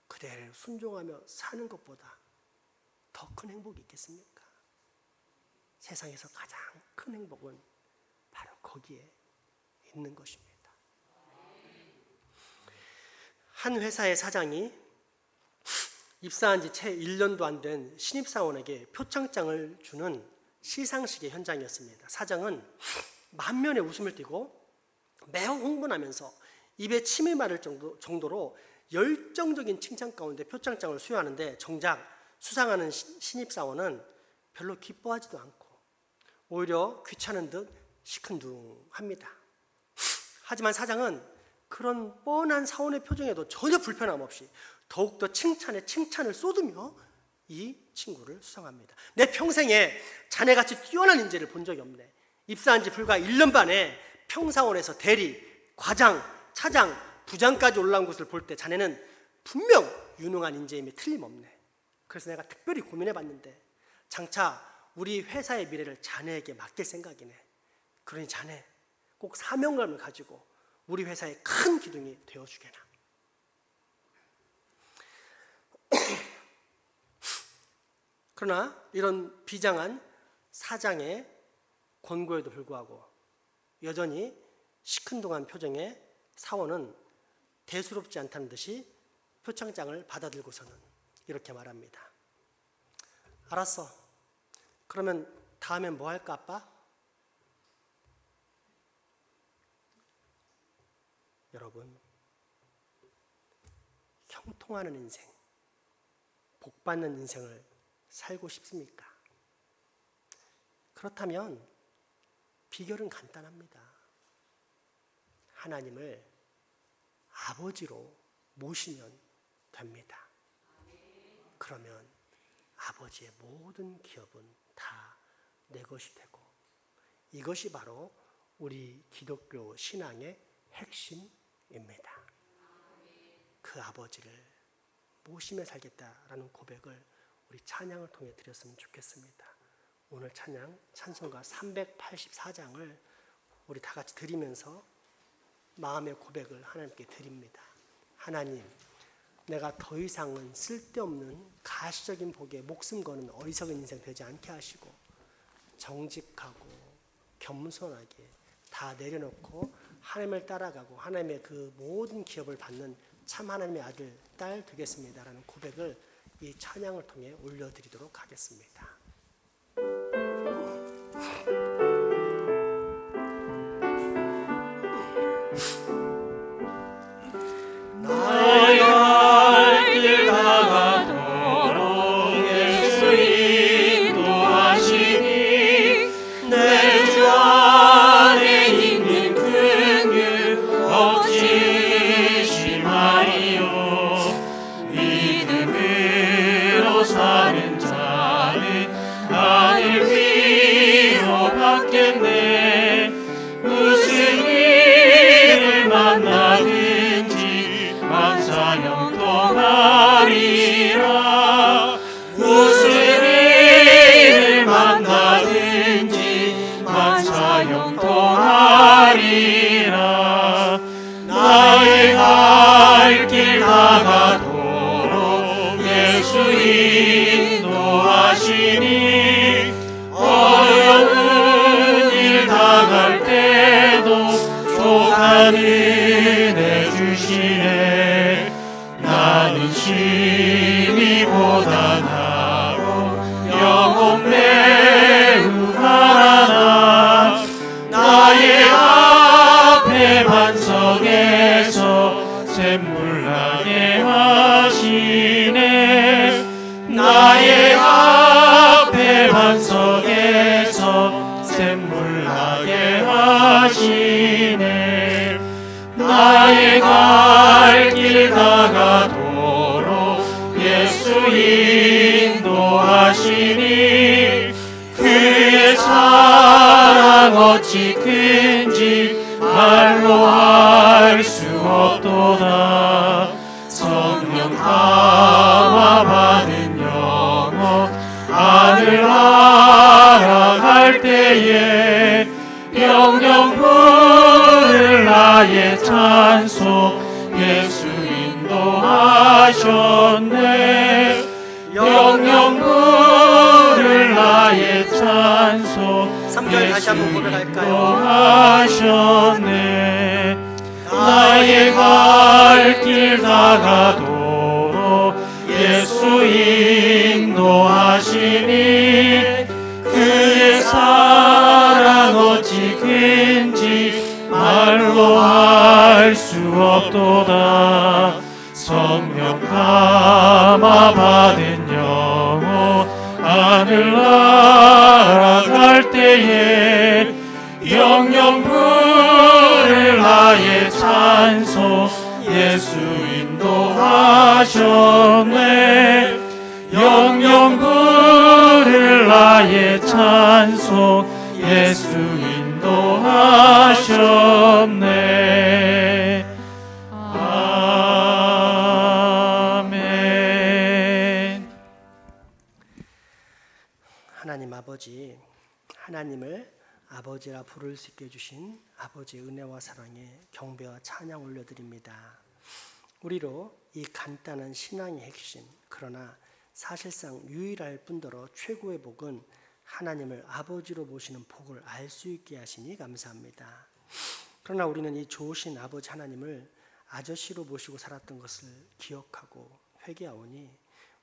그대로 순종하며 사는 것보다 더 큰 행복이 있겠습니까? 세상에서 가장 큰 행복은 바로 거기에 있는 것입니다. 한 회사의 사장이 입사한 지 채 1년도 안 된 신입사원에게 표창장을 주는 시상식의 현장이었습니다. 사장은 만면에 웃음을 띠고 매우 흥분하면서 입에 침이 마를 정도로 열정적인 칭찬 가운데 표창장을 수여하는데, 정작 수상하는 신입사원은 별로 기뻐하지도 않고 오히려 귀찮은 듯 시큰둥합니다. 하지만 사장은 그런 뻔한 사원의 표정에도 전혀 불편함 없이 더욱더 칭찬에 칭찬을 쏟으며 이 친구를 수상합니다. 내 평생에 자네같이 뛰어난 인재를 본 적이 없네. 입사한 지 불과 1년 반에 평사원에서 대리, 과장, 차장, 부장까지 올라온 것을 볼 때 자네는 분명 유능한 인재임에 틀림없네. 그래서 내가 특별히 고민해봤는데 장차 우리 회사의 미래를 자네에게 맡길 생각이네. 그러니 자네 꼭 사명감을 가지고 우리 회사의 큰 기둥이 되어주게나. 그러나 이런 비장한 사장의 권고에도 불구하고 여전히 시큰둥한 표정의 사원은 대수롭지 않다는 듯이 표창장을 받아들고서는 이렇게 말합니다. 알았어. 그러면 다음엔 뭐 할까, 아빠? 여러분, 형통하는 인생, 복받는 인생을 살고 싶습니까? 그렇다면 비결은 간단합니다. 하나님을 아버지로 모시면 됩니다. 그러면 아버지의 모든 기업은 다 내 것이 되고, 이것이 바로 우리 기독교 신앙의 핵심입니다. 그 아버지를 모시며 살겠다라는 고백을 우리 찬양을 통해 드렸으면 좋겠습니다. 오늘 찬송가 384장을 우리 다 같이 드리면서 마음의 고백을 하나님께 드립니다. 하나님, 내가 더 이상은 쓸데없는 가시적인 복에 목숨 거는 어리석은 인생 되지 않게 하시고, 정직하고 겸손하게 다 내려놓고 하나님을 따라가고 하나님의 그 모든 기업을 받는 참 하나님의 아들, 딸 되겠습니다라는 고백을 이 찬양을 통해 올려드리도록 하겠습니다. 나의 갈 길 다가도록 예수 인도하시니 그의 사랑 어찌 큰지 말로 알 수 없도다. 성령 감화 받은 영혼 하늘 날아갈 때에 영영 부를 나의 찬송 예수 인도하셨네. 영영 부를 나의 찬송 3절 다시 한번 고백할까요? 인도하셨네. 나의 갈 길 다가도록 예수 인도하시니 그의 사랑 어찌 큰지 말로 알 수 없도다. 성령 감화 받은 영혼 하늘 날아갈 때에 영영 부를 나의 찬송 예수 인도하셨네. 영영 부를 나의 찬송 예수 인도하셨네. 아멘. 하나님 아버지, 하나님을 아버지라 부를 수 있게 해주신 아버지의 은혜와 사랑에 경배와 찬양 올려드립니다. 우리로 이 간단한 신앙의 핵심, 그러나 사실상 유일할 뿐더러 최고의 복은 하나님을 아버지로 모시는 복을 알 수 있게 하시니 감사합니다. 그러나 우리는 이 좋으신 아버지 하나님을 아저씨로 모시고 살았던 것을 기억하고 회개하오니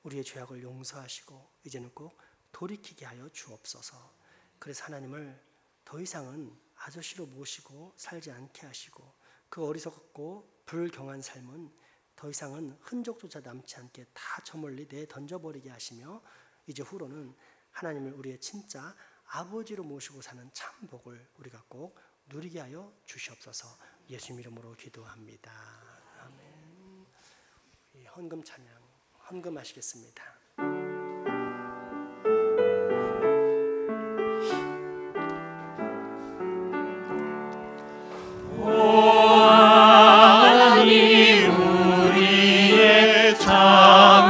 우리의 죄악을 용서하시고 이제는 꼭 돌이키게 하여 주옵소서. 그래서 하나님을 더 이상은 아저씨로 모시고 살지 않게 하시고 그 어리석고 불경한 삶은 더 이상은 흔적조차 남지 않게 다 저 멀리 내던져버리게 하시며 이제 후로는 하나님을 우리의 진짜 아버지로 모시고 사는 참 복을 우리가 꼭 누리게 하여 주시옵소서. 예수 이름으로 기도합니다. 아멘. 이 헌금 찬양 헌금하시겠습니다. 하나님 우리의 창조주시니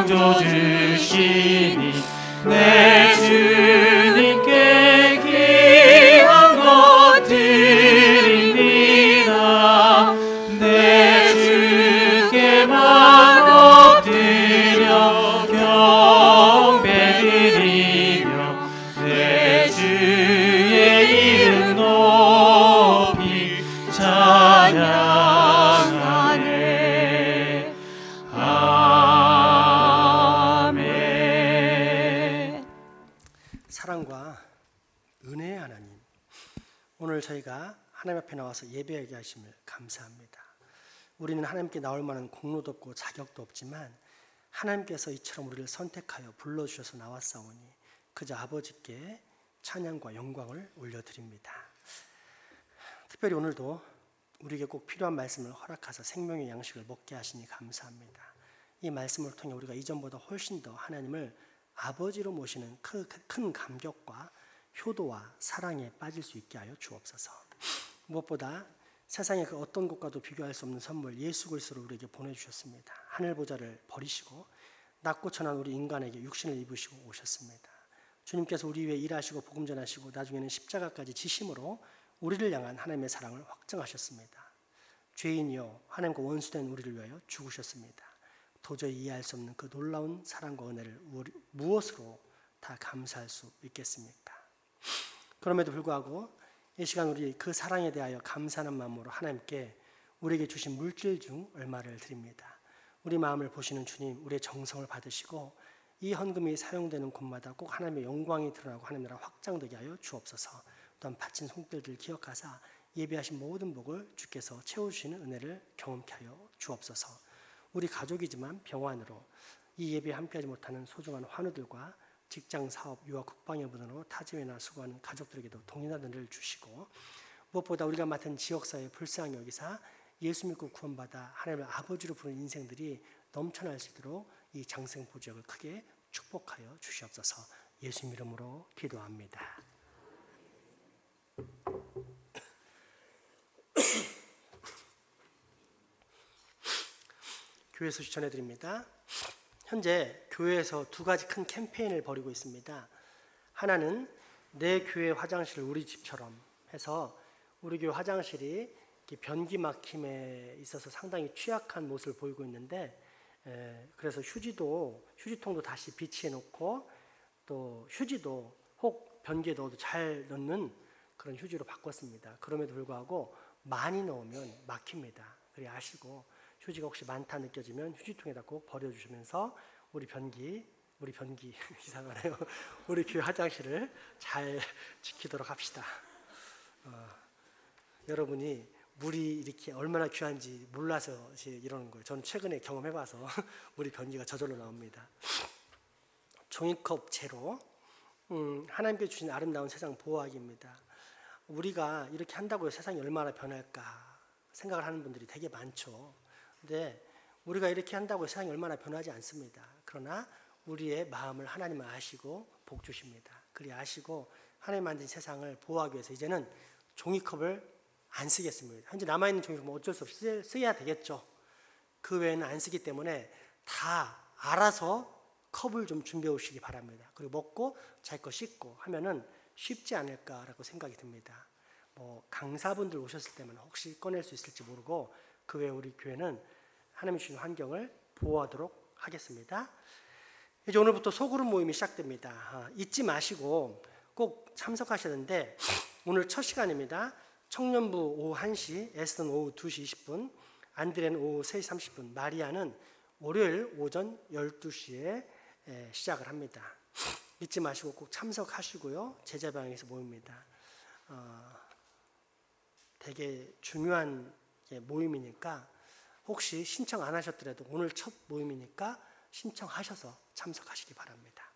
내 주님께 귀한 것 드립니다. 내 주께만 엎드려 경배드리며 내 주의 이름 높이 찬양하네. 아멘. 사랑과 은혜의 하나님, 오늘 저희가 하나님 앞에 나와서 예배하게 하심을 감사합니다. 우리는 하나님께 나올 만한 공로도 없고 자격도 없지만 하나님께서 이처럼 우리를 선택하여 불러주셔서 나왔사오니 그저 아버지께 찬양과 영광을 올려드립니다. 특별히 오늘도 우리에게 꼭 필요한 말씀을 허락하사 생명의 양식을 먹게 하시니 감사합니다. 이 말씀을 통해 우리가 이전보다 훨씬 더 하나님을 아버지로 모시는 큰 감격과 효도와 사랑에 빠질 수 있게 하여 주옵소서. 무엇보다 세상의 그 어떤 것과도 비교할 수 없는 선물 예수 그리스도를 우리에게 보내주셨습니다. 하늘 보좌를 버리시고 낮고 천한 우리 인간에게 육신을 입으시고 오셨습니다. 주님께서 우리 위해 일하시고 복음 전하시고 나중에는 십자가까지 지심으로 우리를 향한 하나님의 사랑을 확증하셨습니다. 죄인이요 하나님과 원수된 우리를 위하여 죽으셨습니다. 도저히 이해할 수 없는 그 놀라운 사랑과 은혜를 무엇으로 다 감사할 수 있겠습니까? 그럼에도 불구하고 이 시간 우리 그 사랑에 대하여 감사하는 마음으로 하나님께 우리에게 주신 물질 중 얼마를 드립니다. 우리 마음을 보시는 주님, 우리의 정성을 받으시고 이 헌금이 사용되는 곳마다 꼭 하나님의 영광이 드러나고 하나님 나라 확장되게 하여 주옵소서. 또한 바친 손길들을 기억하사 예배하신 모든 복을 주께서 채워주시는 은혜를 경험케 하여 주옵소서. 우리 가족이지만 병환으로 이 예배에 함께하지 못하는 소중한 환우들과 직장, 사업, 유학, 국방의 분으로 타지에나 수고하는 가족들에게도 동일한 은혜를 주시고 무엇보다 우리가 맡은 지역사회에 불쌍히 여기사 예수 믿고 구원받아 하나님을 아버지로 부르는 인생들이 넘쳐날 수 있도록 이 장생보지역을 크게 축복하여 주시옵소서. 예수 이름으로 기도합니다. 교회 소식 전해드립니다. 현재 교회에서 두 가지 큰 캠페인을 벌이고 있습니다. 하나는 내 교회 화장실을 우리 집처럼 해서 우리 교회 화장실이 변기 막힘에 있어서 상당히 취약한 모습을 보이고 있는데 그래서 휴지통도 다시 비치해 놓고 또 휴지도 혹 변기에 넣어도 잘 넣는 그런 휴지로 바꿨습니다. 그럼에도 불구하고 많이 넣으면 막힙니다. 그래 아시고 휴지가 혹시 많다 느껴지면 휴지통에다 꼭 버려주시면서 우리 변기 이상하네요. 우리 교회 화장실을 잘 지키도록 합시다. 여러분이 물이 이렇게 얼마나 귀한지 몰라서 이러는 거예요. 저는 최근에 경험해봐서 우리 변기가 저절로 나옵니다. 종이컵 제로, 하나님께 주신 아름다운 세상 보호하기입니다. 우리가 이렇게 한다고 해서 세상이 얼마나 변할까 생각을 하는 분들이 되게 많죠. 근데 우리가 이렇게 한다고 해서 세상이 얼마나 변하지 않습니다. 그러나 우리의 마음을 하나님은 아시고 복 주십니다. 그리 아시고 하나님 만든 세상을 보호하기 위해서 이제는 종이컵을 안 쓰겠습니다. 현재 남아있는 종이컵은 어쩔 수 없이 써야 되겠죠. 그 외에는 안 쓰기 때문에 다 알아서 컵을 좀 준비해 오시기 바랍니다. 그리고 먹고 자기 거 씻고 하면은 쉽지 않을까라고 생각이 듭니다. 강사분들 오셨을 때만 혹시 꺼낼 수 있을지 모르고 그 외에 우리 교회는 하나님이 주신 환경을 보호하도록 하겠습니다. 이제 오늘부터 소그룹 모임이 시작됩니다. 잊지 마시고 꼭 참석하셔야 되는데 오늘 첫 시간입니다. 청년부 오후 1시, 에스더는 오후 2시 20분, 안드레는 오후 3시 30분, 마리아는 월요일 오전 12시에 시작을 합니다. 잊지 마시고 꼭 참석하시고요. 제자방에서 모입니다. 되게 중요한 모임이니까 혹시 신청 안 하셨더라도 오늘 첫 모임이니까 신청하셔서 참석하시기 바랍니다.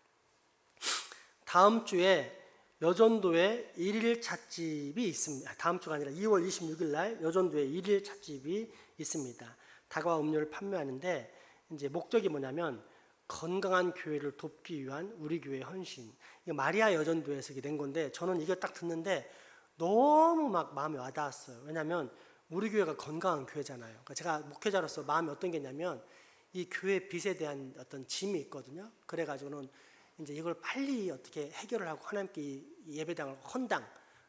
다음 주에 여전도에 일일 찻집이 있습니다. 다음 주가 아니라 2월 26일 날 여전도에 일일 찻집이 있습니다. 다과 음료를 판매하는데 이제 목적이 뭐냐면 건강한 교회를 돕기 위한 우리 교회의 헌신. 이거 마리아 여전도에서 이게 된 건데 저는 이거 딱 듣는데 너무 막 마음에 와닿았어요. 왜냐하면 우리 교회가 건강한 교회잖아요. 그러니까 제가 목회자로서 마음이 어떤 게 있냐면 이 교회 빚에 대한 어떤 짐이 있거든요. 그래가지고는 이제 이걸 빨리 어떻게 해결을 하고 하나님께 이 예배당을 헌당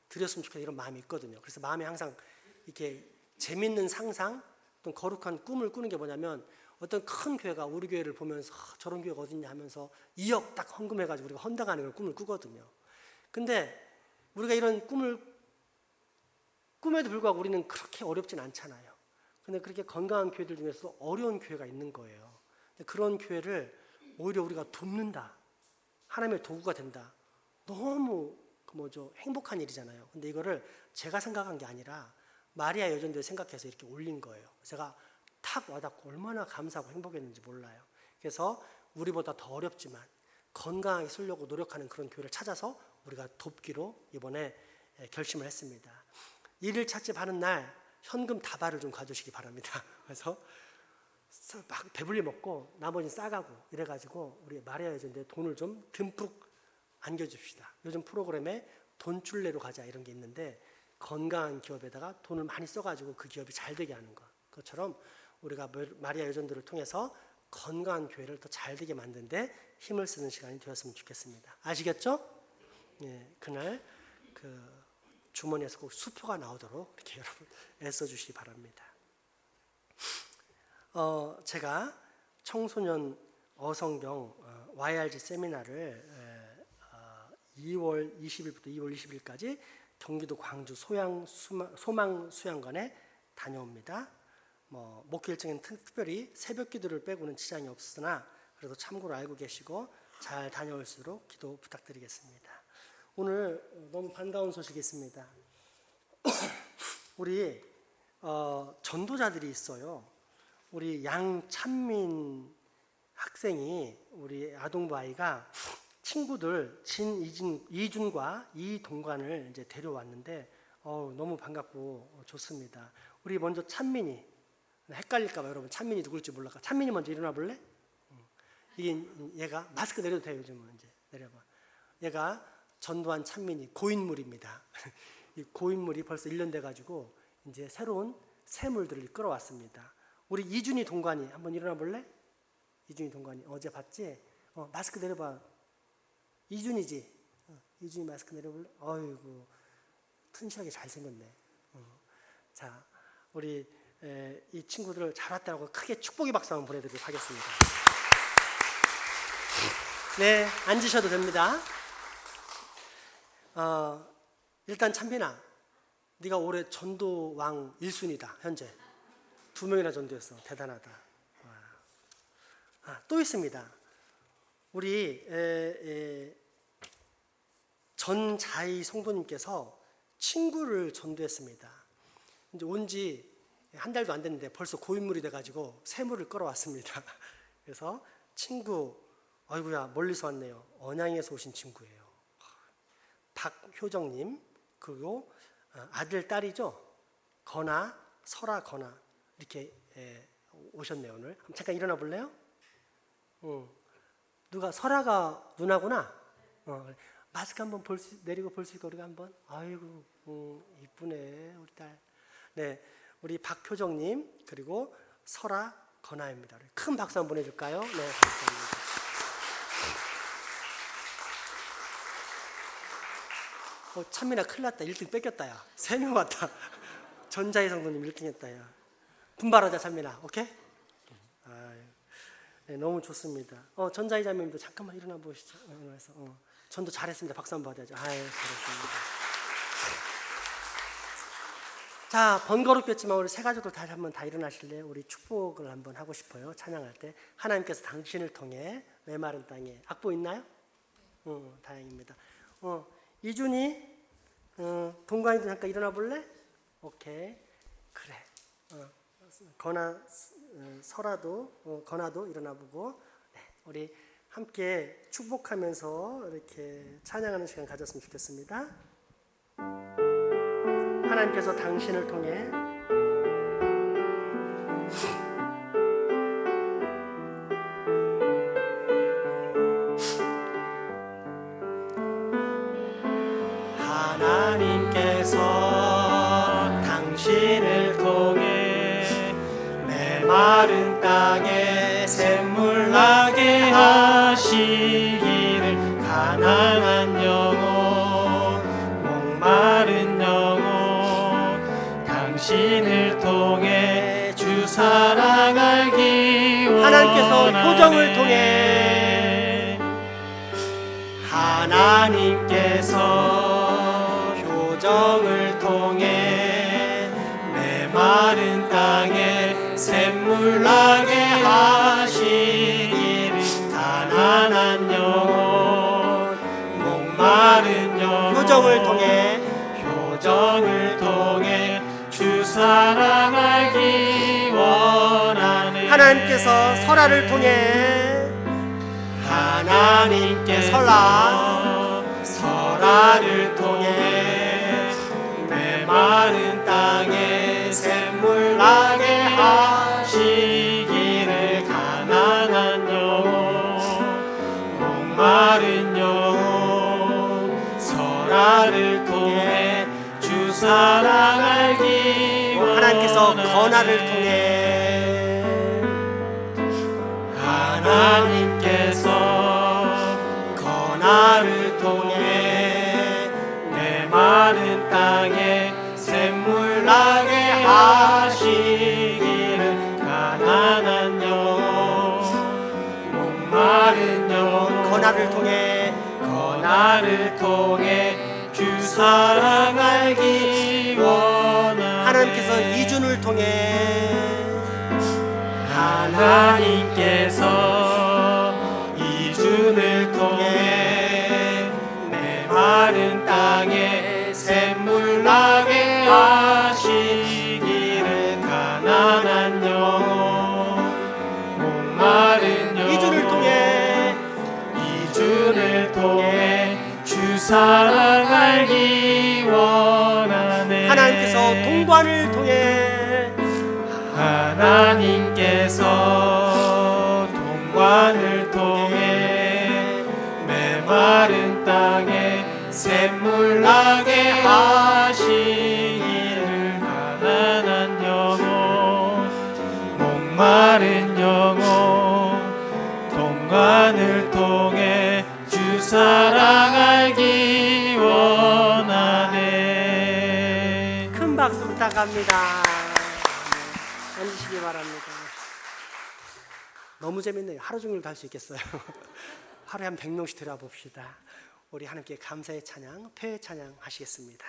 드렸으면 좋겠다 이런 마음이 있거든요. 그래서 마음에 항상 이렇게 재밌는 상상 또 거룩한 꿈을 꾸는 게 뭐냐면 어떤 큰 교회가 우리 교회를 보면서 저런 교회가 어딨냐 하면서 2억 딱 헌금해가지고 우리가 헌당하는 걸 꿈을 꾸거든요. 근데 우리가 이런 꿈을 꿈에도 불구하고 우리는 그렇게 어렵진 않잖아요. 근데 그렇게 건강한 교회들 중에서 어려운 교회가 있는 거예요. 그런 교회를 오히려 우리가 돕는다. 하나님의 도구가 된다. 너무 행복한 일이잖아요. 근데 이거를 제가 생각한 게 아니라 마리아 여전도에 생각해서 이렇게 올린 거예요. 제가 탁 와닿고 얼마나 감사하고 행복했는지 몰라요. 그래서 우리보다 더 어렵지만 건강하게 쓰려고 노력하는 그런 교회를 찾아서 우리가 돕기로 이번에 결심을 했습니다. 일일 찻집 하는 날 현금 다발을 좀 가져오시기 바랍니다. 그래서 막 배불리 먹고 나머지는 싸가고 이래가지고 우리 마리아 여전도에 돈을 좀 듬뿍 안겨줍시다. 요즘 프로그램에 돈줄레로 가자 이런 게 있는데 건강한 기업에다가 돈을 많이 써가지고 그 기업이 잘 되게 하는 것. 그것처럼 우리가 마리아 여전도를 통해서 건강한 교회를 더 잘 되게 만드는데 힘을 쓰는 시간이 되었으면 좋겠습니다. 아시겠죠? 예, 그날 그 주머니에서 꼭 수표가 나오도록 이렇게 여러분 애써주시기 바랍니다. 제가 청소년 어성경 YRG 세미나를 2월 20일부터 2월 20일까지 경기도 광주 소망 수양관에 다녀옵니다. 목회 일정에는 특별히 새벽 기도를 빼고는 지장이 없으나 그래도 참고로 알고 계시고 잘 다녀올수록 기도 부탁드리겠습니다. 오늘 너무 반가운 소식이 있습니다. 우리 전도자들이 있어요. 우리 양찬민 학생이 우리 아동부 아이가 친구들 이준과 이동관을 이제 데려왔는데 너무 반갑고 좋습니다. 우리 먼저 찬민이 헷갈릴까봐 여러분 찬민이 누굴지 몰라까 찬민이 먼저 일어나 볼래? 이게 얘가 마스크 내려도 돼요. 요즘은 이제 내려봐. 얘가 전도한 찬민이 고인물입니다. 이 고인물이 벌써 1년 돼가지고 이제 새로운 새물들을 끌어왔습니다. 우리 이준이 동관이 한번 일어나 볼래? 이준이 동관이 어제 봤지? 마스크 내려봐. 이준이지? 이준이 마스크 내려볼래? 어이구 튼실하게 잘생겼네. 자, 우리 이 친구들 잘 왔다고 크게 축복의 박수 한번 보내드리도록 하겠습니다. 네, 앉으셔도 됩니다. 일단 찬빈아, 네가 올해 전도왕 1순위다. 현재 2명이나 전도했어. 대단하다. 또 있습니다. 우리 전자희 성도님께서 친구를 전도했습니다. 이제 온 지 한 달도 안 됐는데 벌써 고인물이 돼가지고 새물을 끌어왔습니다. 그래서 친구, 아이고야 멀리서 왔네요. 언양에서 오신 친구예요. 박효정님, 그리고 아들 딸이죠. 건아, 설아, 건아 이렇게 오셨네요. 오늘 잠깐 일어나 볼래요? 누가 설아가 누나구나. 마스크 한번 내리고 볼 수 있고 우리가 한번. 아이고 이쁘네 우리 딸. 네, 우리 박효정님 그리고 설아, 건아입니다. 큰 박수 한번 보내줄까요? 네, 감사합니다. 찬민아 큰일 났다. 1등 뺏겼다. 야 3명 왔다. 전자희 성도님 1등 했다. 야 분발하자 찬민아. 오케이? 네, 너무 좋습니다. 전자희 자매님도 잠깐만 일어나 보시죠. 전도 잘했습니다. 박수 한번 받아야죠. 잘했습니다. 자, 번거롭겠지만 우리 세 가족들 다시 한번 다 일어나실래요? 우리 축복을 한번 하고 싶어요. 찬양할 때 하나님께서 당신을 통해 메마른 땅에 악보 있나요? 다행입니다. 이준이 동관이도 잠깐 일어나 볼래? 오케이. 그래. 건아 설아도 건아도 일어나 보고. 네, 우리 함께 축복하면서 이렇게 찬양하는 시간 가졌으면 좋겠습니다. 하나님께서 당신을 통해 하나님께서 당신을 통해 메마른 땅에 샘물 나게 하시기를 가난한 영혼 목마른 영혼 당신을 통해 주 사랑 알기 원하네. 하나님께서 표정을 통해 하나님께서 효정을 통해 메마른 땅에 샘물 나게 하시기를 가난한 영혼 목마른 영혼 표정을 통해 주 사랑 알기 원하네. 하나님께서 설화를 통해 하나님께서 설화를 통해 메마른 땅에 샘물 나게 하시기를 가난한 영혼 목마른 영혼 설화를 통해 주 사랑 알기 원하네. 하나님께서 권하를 통해 하나님께서 권하를 통해 메마른 땅에 샘물 나게 하시기를 가난한 영혼 목마른 영혼 권하를 통해 주 사랑 알기 원하네. 하나님께서 이준을 통해 하나님께서 이준을 통해 메마른 땅에 샘물 나게 하시기를 가난한 영혼 목마른 영혼 이준을 통해 주 사랑 알기 원하네. 하나님께서 동관을 통해 하나님께서 동관을 통해 메마른 땅에 샘물 나게 하시기를 가난한 영혼 목마른 영혼 동관을 통해 주 사랑 알기 원하네. 큰 박수 부탁합니다. 앉으시기 바랍니다. 너무 재밌네요. 하루 종일도 할 수 있겠어요. 하루에 한 100명씩 들어봅시다. 우리 하나님께 감사의 찬양, 퇴의 찬양 하시겠습니다.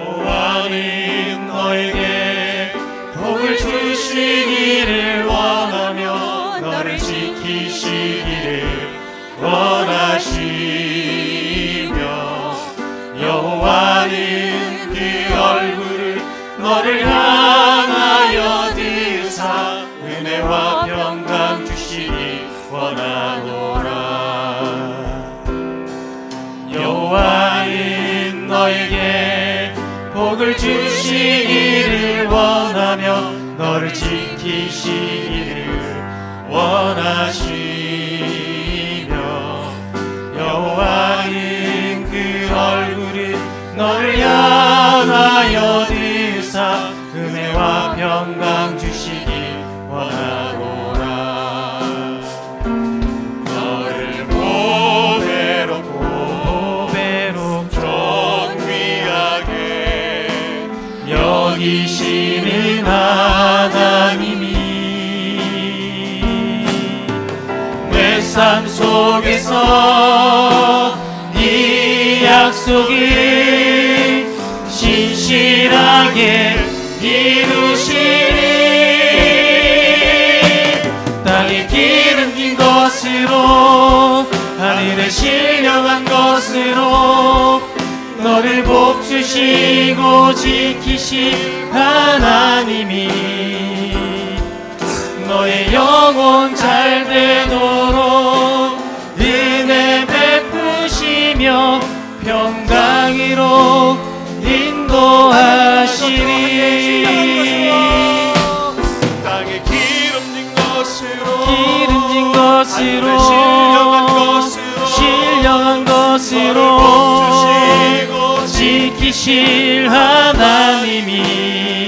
여호와는 너에게 복을 주시기를 원하며 너를 지키시기를 원하시며 여호와는 그 얼굴을 너를 향하여 드사 은혜와 평강 주시기 원하노라. 여호와는 너에게 복을 주시기를 원하며 너를 지키시기를 원하시며 여호와는 그 얼굴을 너를 향하여 드사 은혜와 평강 주시기 원하노라. 너를 보배로 존귀하게 여기시는 하나님이 내 삶 속에서 이 약속을 신실하게 이루시리. 땅에 기름진 것으로 하늘에 신령한 것으로 지키실 하나님이 너의 영혼 잘 되도록 은혜 베푸시며 평강으로 인도하시리. 땅에 기름진 것으로 신령한 것으로 지키실 하나님이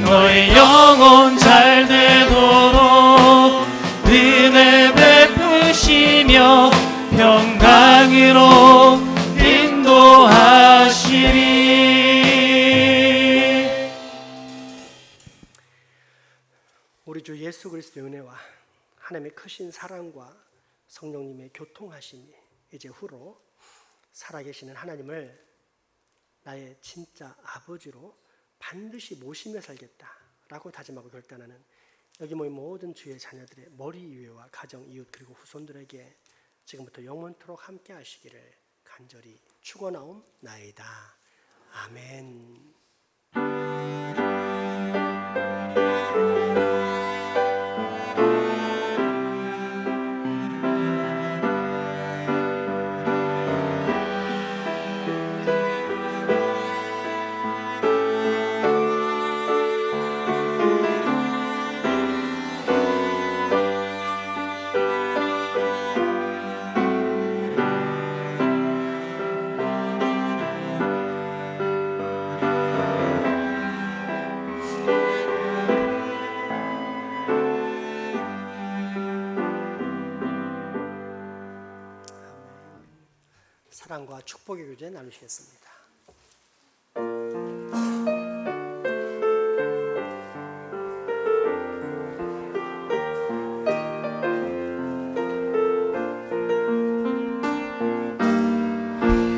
너의 영혼 잘 되도록 은혜 베푸시며 평강으로 인도하시리. 우리 주 예수 그리스도의 은혜와 하나님의 크신 사랑과 성령님의 교통하심이 이제 후로 살아계시는 하나님을 나의 진짜 아버지로 반드시 모시며 살겠다라고 다짐하고 결단하는 여기 모인 모든 주의 자녀들의 머리 위와 가정, 이웃 그리고 후손들에게 지금부터 영원토록 함께 하시기를 간절히 축원하옵나이다. 아멘. 사랑과 축복의 교제 나누시겠습니다.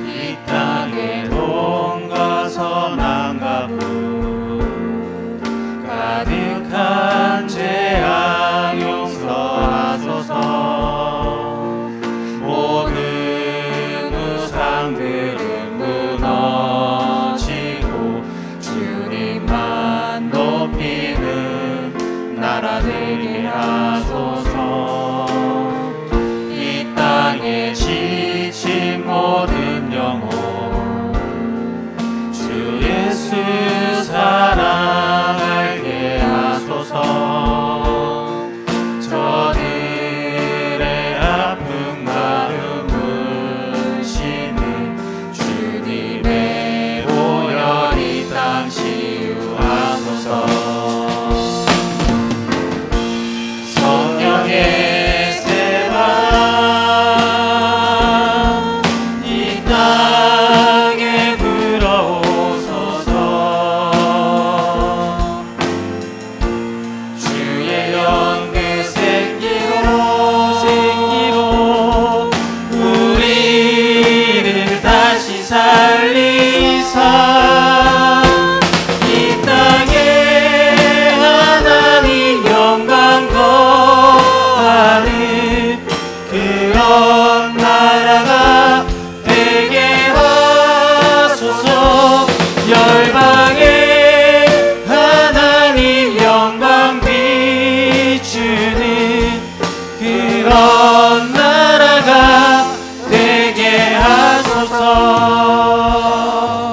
이 땅에 동과 선함과 가득한 재앙 용서하소서. 모든 우상들은 무너지고 주님만 높이는 나라 되게 하소서. 이 땅에 지친 모든 영혼 주 예수